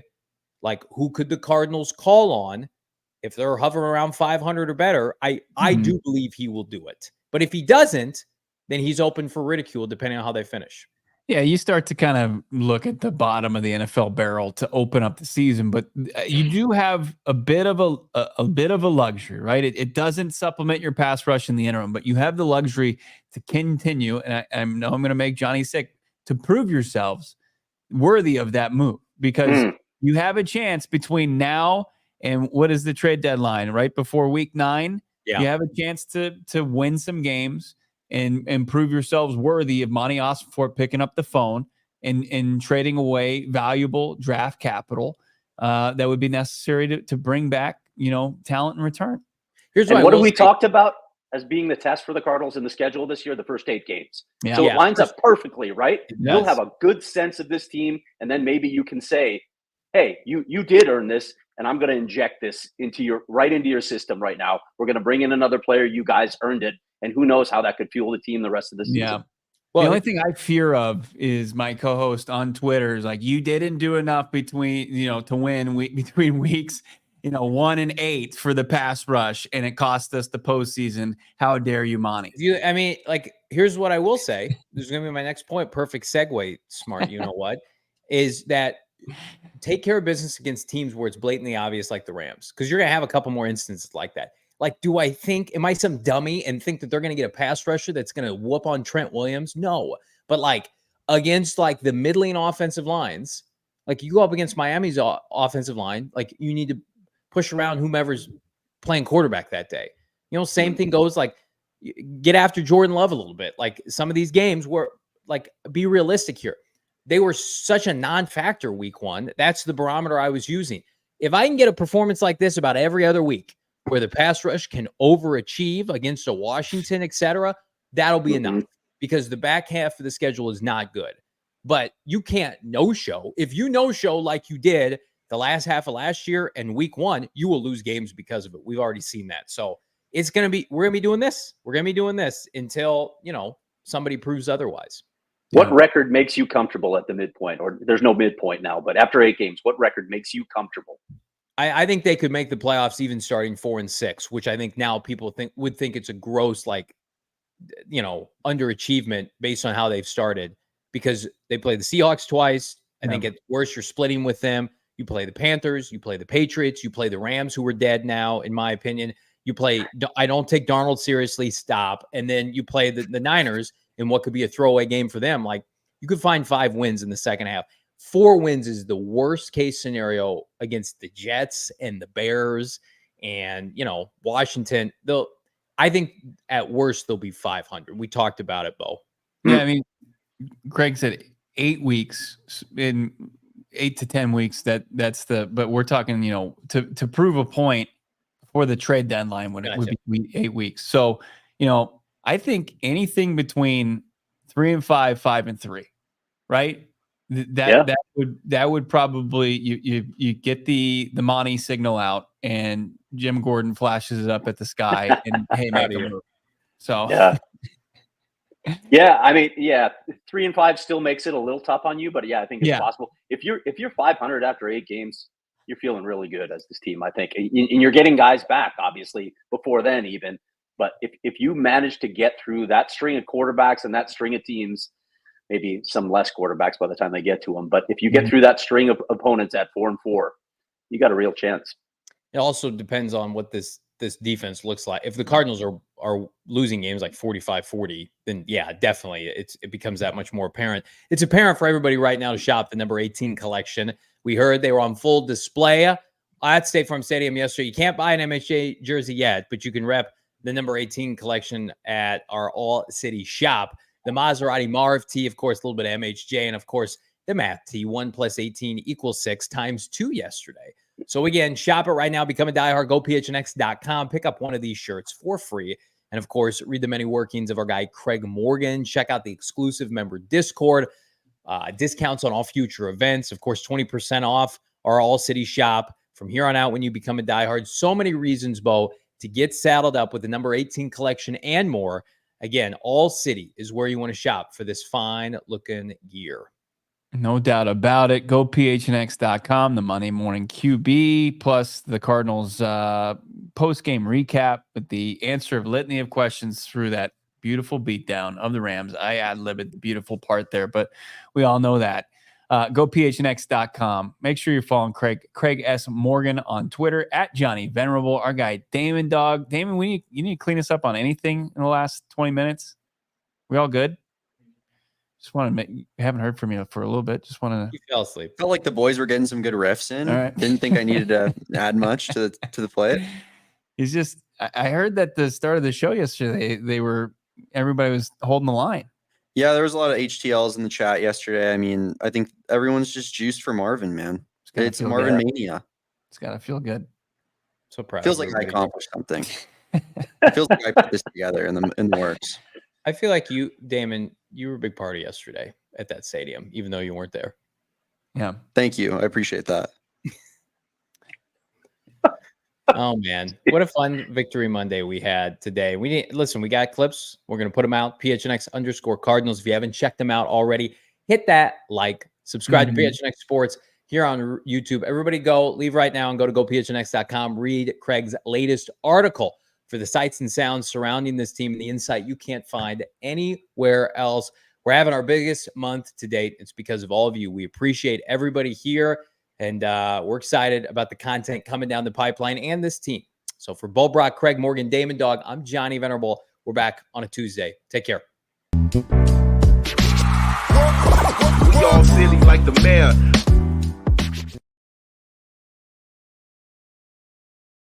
Like, who could the Cardinals call on if they're hovering around 500 or better? I do believe he will do it. But if he doesn't, then he's open for ridicule depending on how they finish. Yeah, you start to kind of look at the bottom of the NFL barrel to open up the season, but you do have a bit of a luxury, right? It doesn't supplement your pass rush in the interim, but you have the luxury to continue. And I know I'm going to make Johnny sick, to prove yourselves worthy of that move, because you have a chance between now and what is the trade deadline, right before week 9. Yeah. You have a chance to win some games and prove yourselves worthy of Monty Austinford picking up the phone and trading away valuable draft capital that would be necessary to bring back, talent in return. Here's what have we talked about as being the test for the Cardinals in the schedule this year, the first 8 games. Yeah. So it lines up perfectly, right? You'll have a good sense of this team, and then maybe you can say, hey, you did earn this, and I'm going to inject this into your system right now. We're going to bring in another player. You guys earned it. And who knows how that could fuel the team the rest of the season. Yeah. Well, the only thing I fear of is my co-host on Twitter is like, you didn't do enough between weeks, 1 and 8 for the pass rush, and it cost us the postseason. How dare you, Monty? Here's what I will say. This is going to be my next point. Perfect segue, smart. You know what? Is that take care of business against teams where it's blatantly obvious, like the Rams, because you're going to have a couple more instances like that. Like, am I some dummy and think that they're going to get a pass rusher that's going to whoop on Trent Williams? No. But against the middling offensive lines, you go up against Miami's offensive line, you need to push around whomever's playing quarterback that day. Same thing goes, get after Jordan Love a little bit. Some of these games were be realistic here. They were such a non-factor week 1. That's the barometer I was using. If I can get a performance like this about every other week, where the pass rush can overachieve against a Washington, etc., that'll be enough, because the back half of the schedule is not good. But you can't no-show. If you no-show like you did the last half of last year and week 1, you will lose games because of it. We've already seen that. So we're going to be doing this. We're going to be doing this until, somebody proves otherwise. What record makes you comfortable at the midpoint? Or there's no midpoint now, but after 8 games, what record makes you comfortable? I think they could make the playoffs even starting 4 and 6, which I think now people would think it's a gross, underachievement based on how they've started, because they play the Seahawks twice. I think at worst you're splitting with them. You play the Panthers, you play the Patriots, you play the Rams, who are dead now, in my opinion. You play, I don't take Darnold seriously, stop. And then you play the Niners in what could be a throwaway game for them. Like, you could find 5 wins in the second half. 4 wins is the worst case scenario against the Jets and the Bears and, Washington. I think at worst they'll be 500. We talked about it, Bo. Yeah, I mean, Craig said 8 weeks, in 8 to 10 weeks. But we're talking, to prove a point for the trade deadline when it would be 8 weeks. So, I think anything between 3 and 5, 5 and 3, right? That would probably you get the Monty signal out and Jim Gordon flashes it up at the sky and hey, make a move. So yeah, I mean, 3 and 5 still makes it a little tough on you, but I think it's possible. If you're 500 after 8 games, you're feeling really good as this team, I think, and you're getting guys back, obviously, before then even. But if you manage to get through that string of quarterbacks and that string of teams, maybe some less quarterbacks by the time they get to them, but if you get through that string of opponents at 4 and 4, you got a real chance. It also depends on what this defense looks like. If the Cardinals are losing games like 45-40, then definitely it becomes that much more apparent. It's apparent for everybody right now to shop the number 18 collection. We heard they were on full display at State Farm Stadium yesterday. You can't buy an MHA jersey yet, but you can rep the number 18 collection at our All-City shop. The Maserati Marv tee, of course, a little bit of MHJ, and of course, the math tee, 1 + 18 = 6 times 2 yesterday. So again, shop it right now. Become a diehard. Go PHNX.com. Pick up one of these shirts for free. And of course, read the many workings of our guy, Craig Morgan. Check out the exclusive member Discord. Discounts on all future events. Of course, 20% off our All-City shop from here on out when you become a diehard. So many reasons, Bo, to get saddled up with the number 18 collection and more. Again, All-City is where you want to shop for this fine-looking gear. No doubt about it. Go PHNX.com, the Monday Morning QB, plus the Cardinals post-game recap with the answer of litany of questions through that beautiful beatdown of the Rams. I ad-libbed the beautiful part there, but we all know that. Go PHNX.com. Make sure you're following Craig S. Morgan on Twitter, at Johnny Venerable. Our guy, Damon, Dawg. Damon, you need to clean us up on anything in the last 20 minutes? We all good? Just want to haven't heard from you for a little bit. Just want to. You fell asleep. Felt like the boys were getting some good riffs in. All right. Didn't think I needed to add much to the plate. He's just. I heard that the start of the show yesterday, everybody was holding the line. Yeah, there was a lot of HTLs in the chat yesterday. I mean, I think everyone's just juiced for Marvin, man. It's Marvin mania. It's got to feel good. So proud. Feels like I accomplished something. It feels like I put this together in the works. I feel like you, Damon, you were a big party yesterday at that stadium, even though you weren't there. Yeah. Thank you. I appreciate that. Oh man, what a fun Victory Monday we had today. We got clips. We're going to put them out. PHNX_Cardinals. If you haven't checked them out already, hit that like, subscribe to PHNX Sports here on YouTube. Everybody leave right now and go to GoPHNX.com. Read Craig's latest article for the sights and sounds surrounding this team and the insight you can't find anywhere else. We're having our biggest month to date. It's because of all of you. We appreciate everybody here. And we're excited about the content coming down the pipeline and this team. So for Bo, Brack, Craig Morgan, Damon, Dawg, I'm Johnny Venerable. We're back on a Tuesday. Take care. We all silly like the mayor.